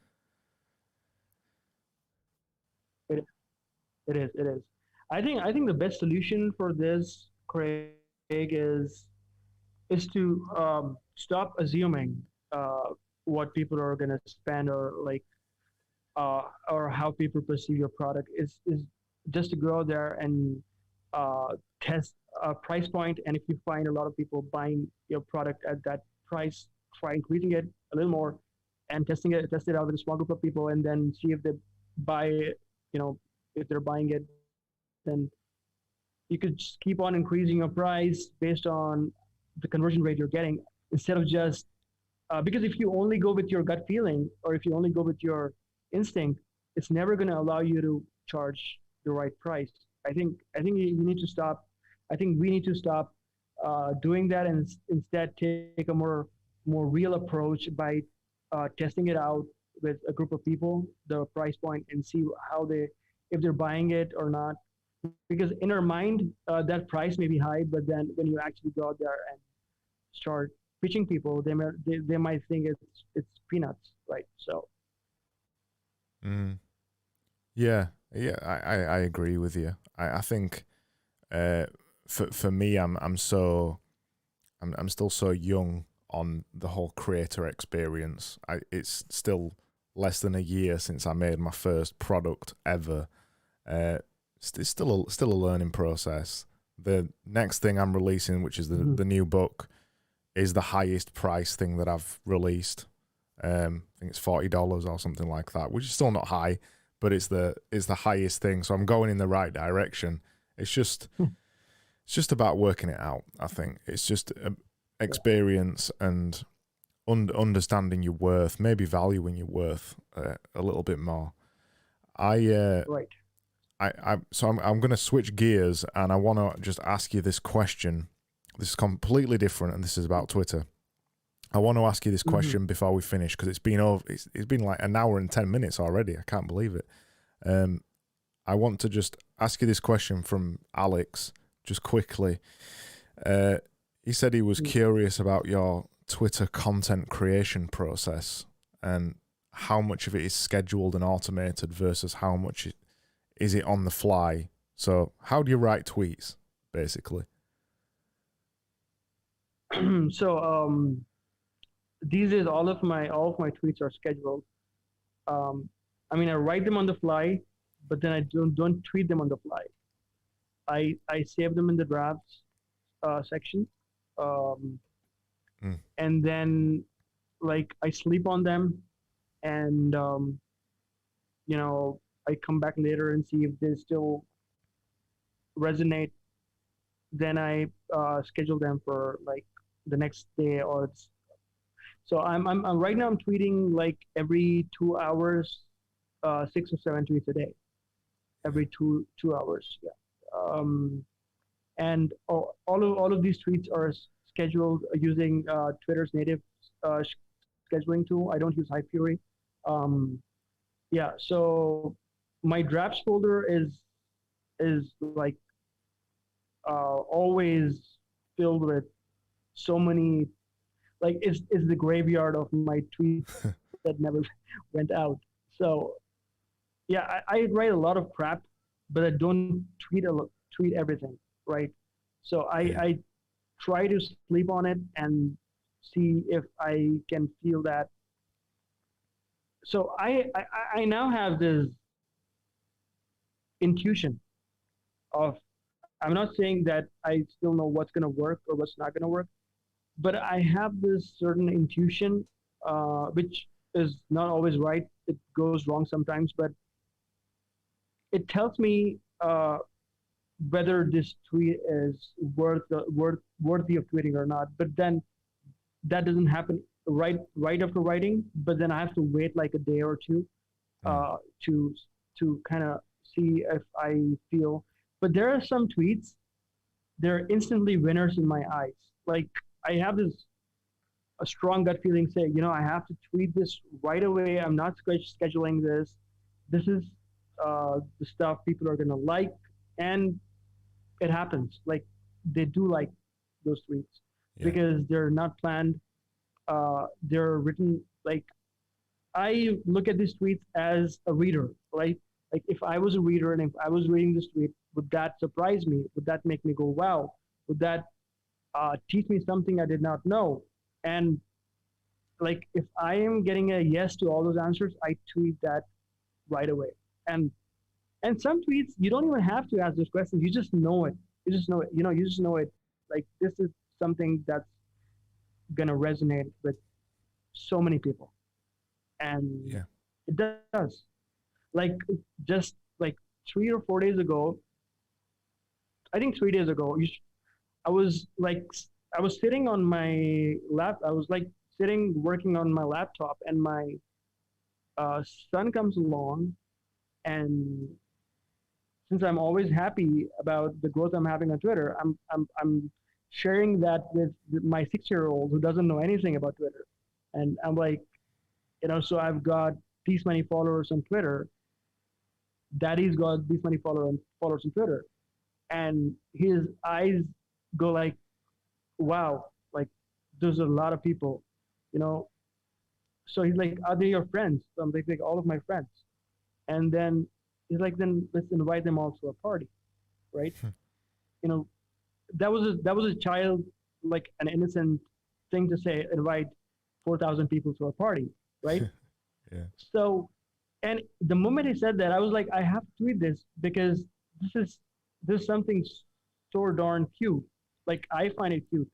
It, it is. It is. I think the best solution for this, Craig, is to stop assuming what people are going to spend, or how people perceive your product. Is just to go there and test a price point, and if you find a lot of people buying your product at that price, try increasing it a little more, and test it out with a small group of people, and then see if they buy it. If they're buying it, then you could just keep on increasing your price based on the conversion rate you're getting, instead of just because if you only go with your gut feeling, or if you only go with your instinct, it's never going to allow you to charge the right price. I think you need to stop. I think we need to stop doing that, and instead take a more real approach by testing it out with a group of people, the price point, and see how they if they're buying it or not. Because in our mind, that price may be high, but then when you actually go out there and start pitching people, they might think it's peanuts, right? So Mm. Yeah, yeah, I agree with you. I think uh, for me, I'm still so young on the whole creator experience. It's still less than a year since I made my first product ever. It's still a learning process. The next thing I'm releasing, which is mhm. the new book, is the highest price thing that I've released. I think it's $40 or something like that, which is still not high, but it's the highest thing. So I'm going in the right direction. It's just it's just about working it out. I think it's just Yeah, experience and understanding your worth, maybe valuing your worth a little bit more. I uh, right. so I'm going to switch gears and I want to just ask you this question. This is completely different, and this is about Twitter. I want to ask you this Hmm. question before we finish because it's been like an hour and 10 minutes already. I can't believe it. Um, I want to just ask you this question from Alex, just quickly. He said he was curious about your Twitter content creation process and how much of it is scheduled and automated versus how much is it on the fly. So, how do you write tweets, basically? So these days, all of my tweets are scheduled. Um, I mean, I write them on the fly, but then I don't tweet them on the fly. I save them in the drafts section, um, Mm. and then like I sleep on them, and you know, I come back later and see if they still resonate. Then I schedule them for like the next day, or it's so I'm right now I'm tweeting like every 2 hours, 6 or 7 tweets a day, Yeah. every two hours. Yeah. And all of these tweets are scheduled using Twitter's native scheduling tool. I don't use High Fury. Um, yeah, so my drafts folder is like always filled with so many, like it's the graveyard of my tweets that never went out. So yeah, I write a lot of crap, but I don't tweet everything, right? So Yeah. I try to sleep on it and see if I can feel that. So I now have this intuition of, I'm not saying that I still know what's going to work or what's not going to work, but I have this certain intuition, which is not always right. It goes wrong sometimes, but it tells me whether this tweet is worthy of tweeting or not. But then that doesn't happen right after writing. But then I have to wait like a day or two Mm. uh, to to kind of see if I feel. But there are some tweets, they're instantly winners in my eyes. Like I have this a strong gut feeling saying, you know, I have to tweet this right away. I'm not scheduling this. This is the stuff people are gonna like, and it happens. Like they do like those tweets Yeah. because they're not planned. They're written like I look at these tweets as a reader, right? Like if I was a reader and if I was reading this tweet, would that surprise me? Would that make me go, wow? Would that teach me something I did not know? And like if I am getting a yes to all those answers, I tweet that right away. And and some tweets you don't even have to ask those questions. You just know it. You just know it. You know, you just know it. Like this is something that's gonna resonate with so many people, and Yeah. it does. Like just like 3 or 4 days ago, I think 3 days ago, I was like I was sitting on my lap. I was like sitting working on my laptop, and my son comes along, and since I'm always happy about the growth I'm having on Twitter, I'm sharing that with my 6 year old who doesn't know anything about Twitter, and I'm like, you know, so I've got these many followers on Twitter. Daddy's got these many followers on Twitter, and his eyes go like, wow, like there's a lot of people, you know. So he's like, are they your friends? So I'm like all of my friends. And then he's like, then let's invite them all to a party, right? You know, that was a child, like an innocent thing to say, invite 4,000 people to a party, right? Yeah. So, and the moment he said that, I was like, I have to tweet this because this is something so darn cute. Like I find it cute.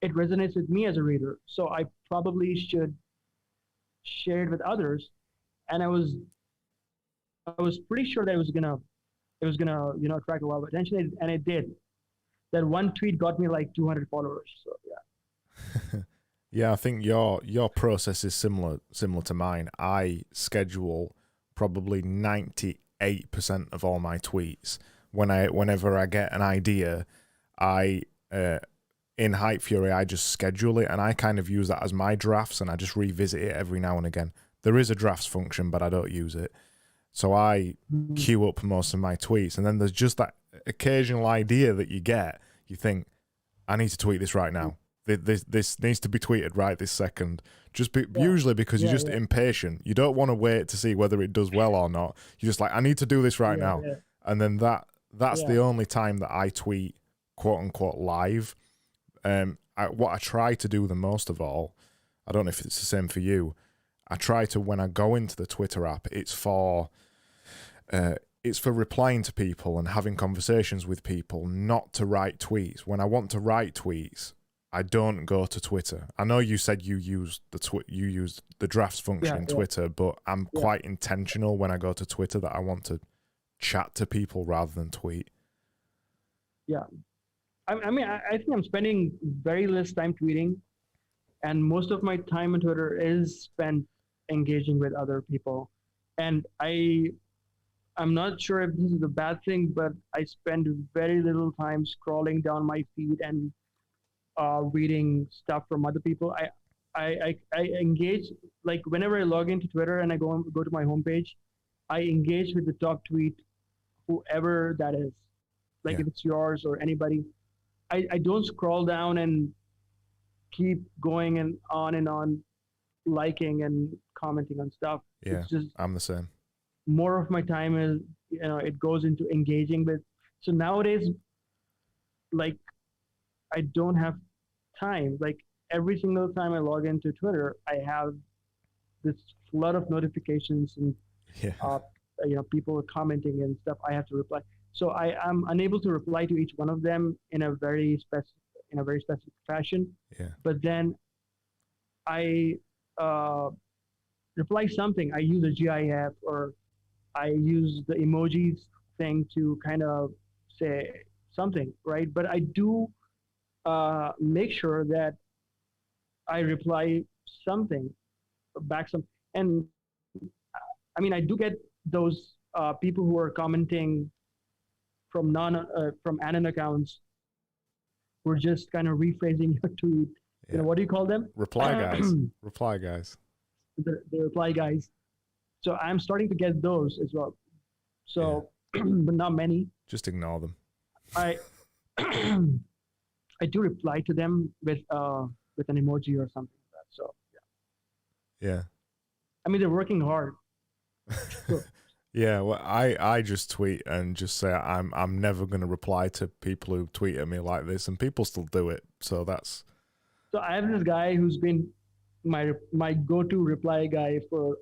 It resonates with me as a reader, so I probably should share it with others. And I was pretty sure that it was gonna you know attract a lot of attention, and it did. That one tweet got me like 200 followers. So yeah. Yeah, I think your process is similar to mine. I schedule probably 98% of all my tweets. Whenever I get an idea, I in Hype Fury I just schedule it, and I kind of use that as my drafts, and I just revisit it every now and again. There is a drafts function, but I don't use it. So I Mhm. queue up most of my tweets, and then there's just that occasional idea that you get. You think, I need to tweet this right now. This needs to be tweeted right this second. Yeah, Usually because you're yeah, just yeah, impatient. You don't want to wait to see whether it does well or not. You're just like, I need to do this right yeah, now. yeah, And then that's yeah. the only time that I tweet quote unquote live. What I try to do the most of all, I don't know if it's the same for you. I try to, when I go into the Twitter app, it's it's for replying to people and having conversations with people, not to write tweets. When I want to write tweets, I don't go to Twitter. I know you said you use the drafts function in Twitter, but I'm quite intentional when I go to Twitter that I want to chat to people rather than tweet. Yeah. I mean, I think I'm spending very less time tweeting, and most of my time on Twitter is spent engaging with other people. And I'm not sure if this is a bad thing, but I spend very little time scrolling down my feed and reading stuff from other people. I engage, like whenever I log into Twitter and I go to my homepage, I engage with the top tweet, whoever that is, like if it's yours or anybody. I don't scroll down and keep going and on liking and commenting on stuff. Yeah, it's just I'm the same. More of my time is, it goes into engaging with. So nowadays, like, I don't have time. Like every single time I log into Twitter, I have this flood of notifications and people are commenting and stuff. I have to reply. So I am unable to reply to each one of them in a very specific fashion. Yeah. But then I reply something. I use a GIF or I use the emojis thing to kind of say something, right? But I do make sure that I reply something back. And I mean, I do get those people who are commenting from anon accounts who are just kind of rephrasing your tweet. Yeah. What do you call them? Reply guys. Reply guys. The reply guys. So I'm starting to get those as well. So, but not many. Just ignore them. I do reply to them with an emoji or something like that. So yeah. I mean, they're working hard. So, yeah, well, I just tweet and just say I'm never going to reply to people who tweet at me like this, and people still do it. So that's. So I have this guy who's been my go-to reply guy for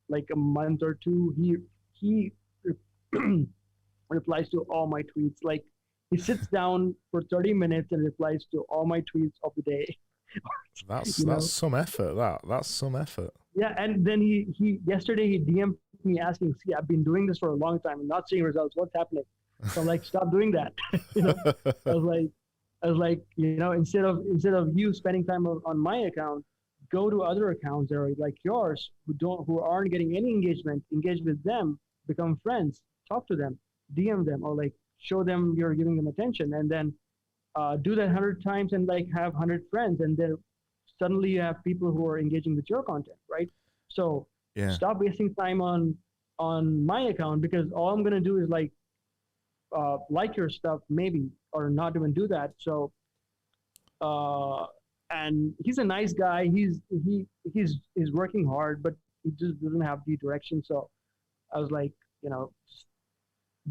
like a month or two. He replies to all my tweets. Like he sits down for 30 minutes and replies to all my tweets of the day. That's some effort. That's some effort. Yeah, and then he yesterday he DM'd me asking, "See, I've been doing this for a long time and not seeing results. What's happening?" So I'm like, "Stop doing that." I was like, instead of you spending time on my account, go to other accounts that are like yours who aren't getting any engagement. Engage with them, become friends, talk to them, DM them, or like show them you're giving them attention, and then do that 100 times and like have 100 friends, and then suddenly you have people who are engaging with your content, right? So stop wasting time on my account, because all I'm gonna do is like your stuff maybe, or not even do that. So and he's a nice guy. He's working hard, but he just doesn't have the direction. So I was like,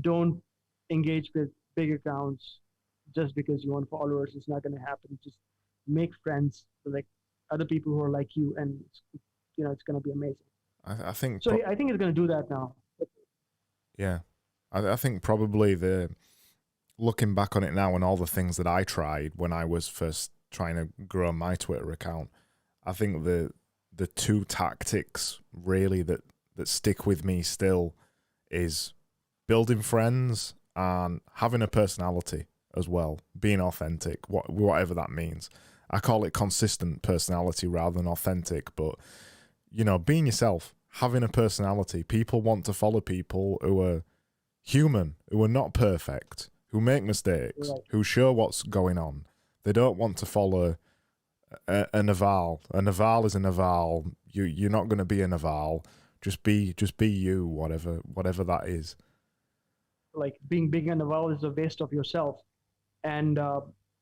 don't engage with big accounts just because you want followers. It's not going to happen. Just make friends with like other people who are like you, and it's going to be amazing. I think so. I think he's going to do that now. Yeah, I think probably looking back on it now and all the things that I tried when I was first trying to grow my Twitter account, I think the two tactics really that stick with me still is building friends and having a personality as well, being authentic, whatever that means. I call it consistent personality rather than authentic, but being yourself, having a personality. People want to follow people who are human, who are not perfect, who make mistakes, right, who show what's going on. They don't want to follow a Naval. A Naval is a Naval. You're not going to be a Naval. Just be you, whatever that is. Like being big and Naval is a waste of yourself. And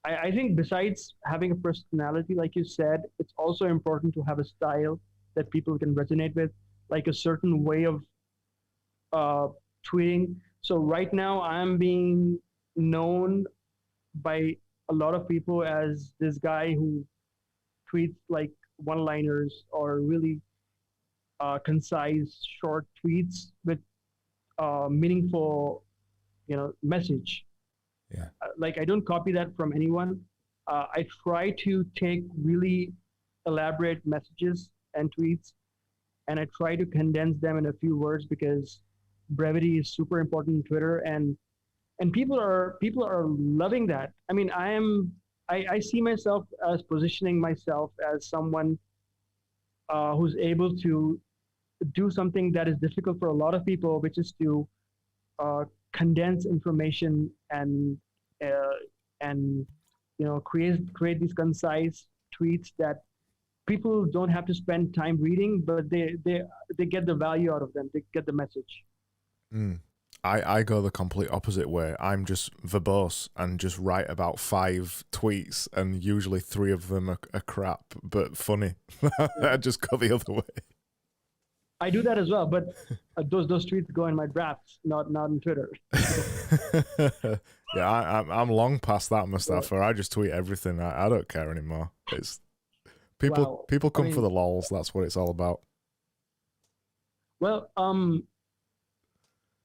I think besides having a personality, like you said, it's also important to have a style that people can resonate with, like a certain way of tweeting. So right now I'm being known by a lot of people as this guy who tweets like one-liners or really concise, short tweets with meaningful, message. Yeah. Like I don't copy that from anyone. I try to take really elaborate messages and tweets, and I try to condense them in a few words because brevity is super important on Twitter, and people are loving that. I mean, I see myself as positioning myself as someone who's able to do something that is difficult for a lot of people, which is to uh, condense information uh, and create these concise tweets that people don't have to spend time reading, but they get the value out of them. They get the message. Mm. I go the complete opposite way. I'm just verbose and just write about 5 tweets, and usually 3 of them are crap but funny. Yeah. I just go the other way. I do that as well, but those tweets go in my drafts, not on Twitter. Yeah, I'm long past that, Mustafa. Yeah. I just tweet everything. I don't care anymore. It's people Wow. people I come for mean, the lols. That's what it's all about. well,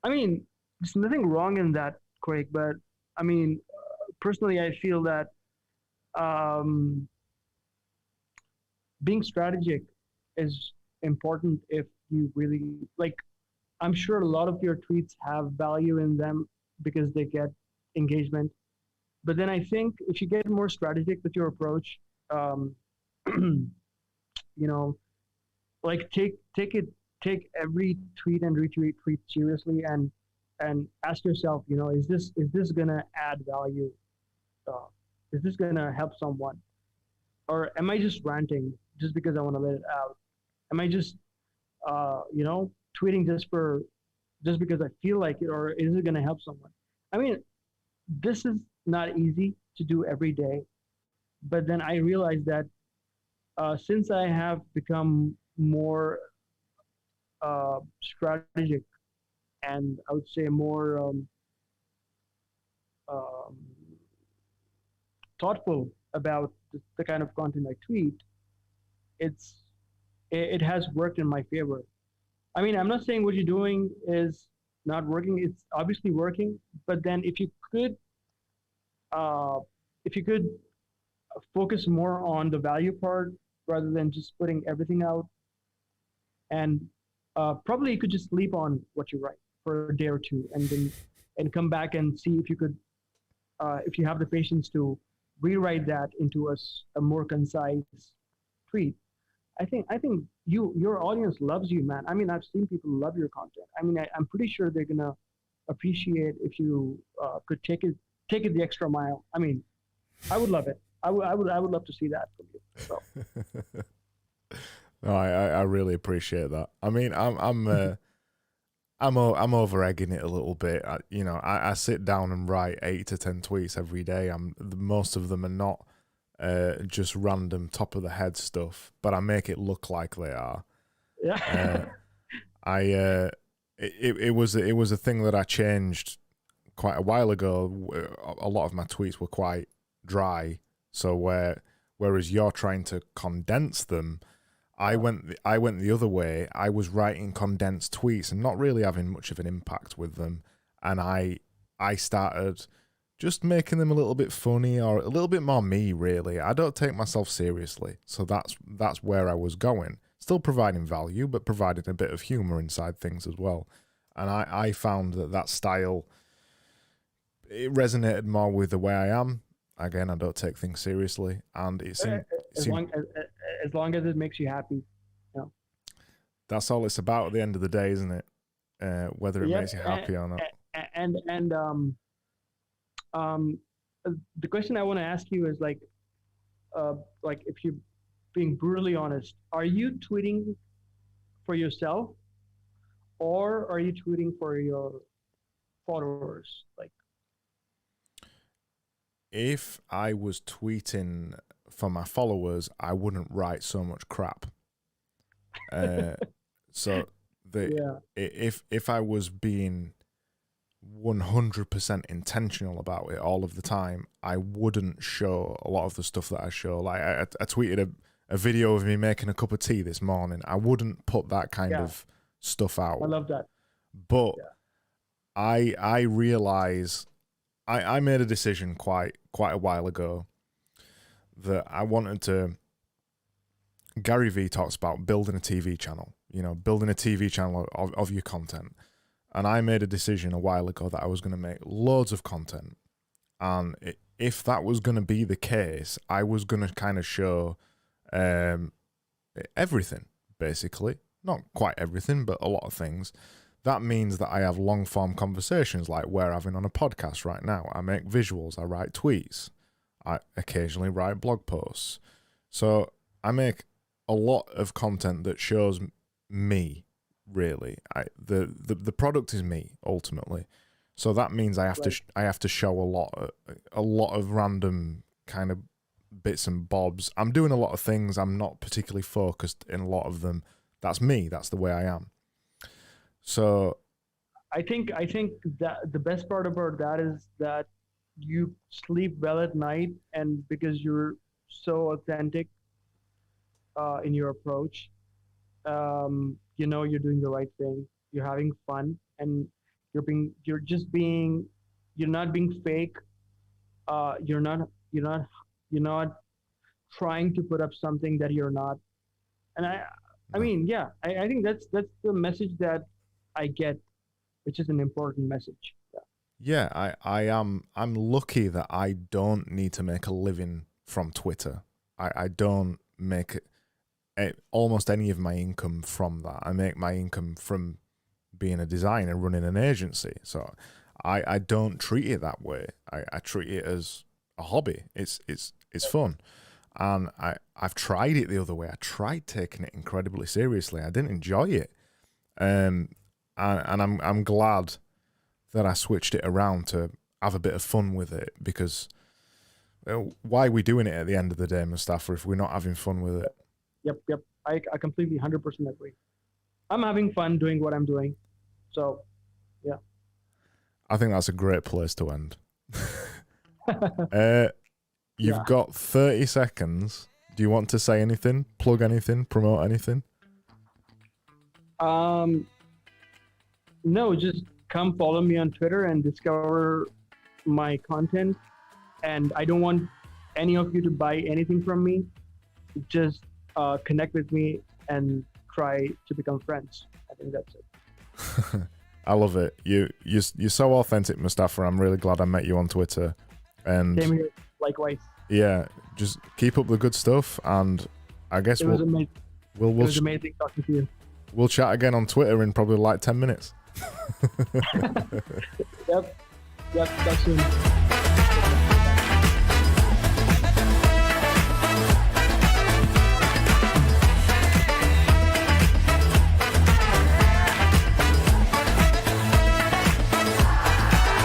I mean, there's nothing wrong in that, Craig. But I mean, personally, I feel that um, being strategic is important if you really like. I'm sure a lot of your tweets have value in them because they get engagement. But then I think if you get more strategic with your approach, um, you know, like take every tweet and retweet tweet seriously and ask yourself, is this gonna add value? Uh, is this gonna help someone, or am I just ranting just because I want to let it out? Am I just tweeting just because I feel like it, or is it gonna help someone? I mean, this is not easy to do every day, but then I realized that since I have become more strategic and I would say more um, thoughtful about the kind of content I tweet, it's it has worked in my favor. I mean, I'm not saying what you're doing is not working. It's obviously working, but then uh, if you could focus more on the value part rather than just putting everything out, and probably you could just sleep on what you write for a day or two, and come back and see if you have the patience to rewrite that into a more concise tweet. I think your audience loves you, man. I mean, I've seen people love your content. I mean, I'm pretty sure they're gonna appreciate if you could take it the extra mile. I mean, I would love it. I would love to see that from you. So No, I really appreciate that. I mean, I'm over egging it a little bit. I sit down and write 8 to 10 tweets every day. Most of them are not just random top of the head stuff, but I make it look like they are. yeah, It was a thing that I changed quite a while ago. A lot of my tweets were quite dry, so whereas you're trying to condense them, I went the other way. I was writing condensed tweets and not really having much of an impact with them, and I started just making them a little bit funny or a little bit more me. Really, I don't take myself seriously, so that's where I was going. Still providing value, but providing a bit of humor inside things as well. And I found that style, it resonated more with the way I am. Again, I don't take things seriously, and it seemed, as long as it makes you happy. You know. that's all it's about at the end of the day, isn't it? Whether it Yep. makes you happy or not. And the question I want to ask you is like if you're being brutally honest, are you tweeting for yourself or are you tweeting for your followers? Like, If I was tweeting for my followers, I wouldn't write so much crap. Uh, so yeah, if I was being 100% intentional about it all of the time, I wouldn't show a lot of the stuff that I show. Like I tweeted a video of me making a cup of tea this morning. I wouldn't put that kind yeah, of stuff I out. love that. But Yeah. I realize I made a decision quite a while ago that I wanted to. Gary Vee talks about building a TV channel, building a TV channel of your content. And I made a decision a while ago that I was going to make loads of content. And if that was going to be the case, I was going to kind of show everything, basically. Not quite everything, but a lot of things. That means that I have long-form conversations like we're having on a podcast right now. I make visuals, I write tweets, I occasionally write blog posts. So I make a lot of content that shows me, really. The product is me, ultimately. So that means I have to show a lot of random kind of bits and bobs. I'm doing a lot of things. I'm not particularly focused in a lot of them. That's me. That's the way I am. So I think that the best part about that is that you sleep well at night, and because you're so authentic in your approach, you're doing the right thing. You're having fun, and you're not being fake. You're not trying to put up something that you're not. And I think that's the message that I get, which is an important message. Yeah, I'm lucky that I don't need to make a living from Twitter. I don't make almost any of my income from that. I make my income from being a designer, running an agency. So I don't treat it that way. I treat it as a hobby. It's fun. And I've tried it the other way. I tried taking it incredibly seriously. I didn't enjoy it. And I'm glad that I switched it around to have a bit of fun with it, because why are we doing it at the end of the day, Mustafa, if we're not having fun with it? Yep. I completely 100% agree. I'm having fun doing what I'm doing. So, yeah. I think that's a great place to end. You've got 30 seconds. Do you want to say anything? Plug anything? Promote anything? No, just come follow me on Twitter and discover my content. And I don't want any of you to buy anything from me. Just connect with me and try to become friends. I think that's it. I love it. You're so authentic, Mustafa. I'm really glad I met you on Twitter. And same here. Likewise. Yeah, just keep up the good stuff, and I guess it was amazing. It was amazing talking to you. We'll chat again on Twitter in probably like 10 minutes. Yep. Talk soon.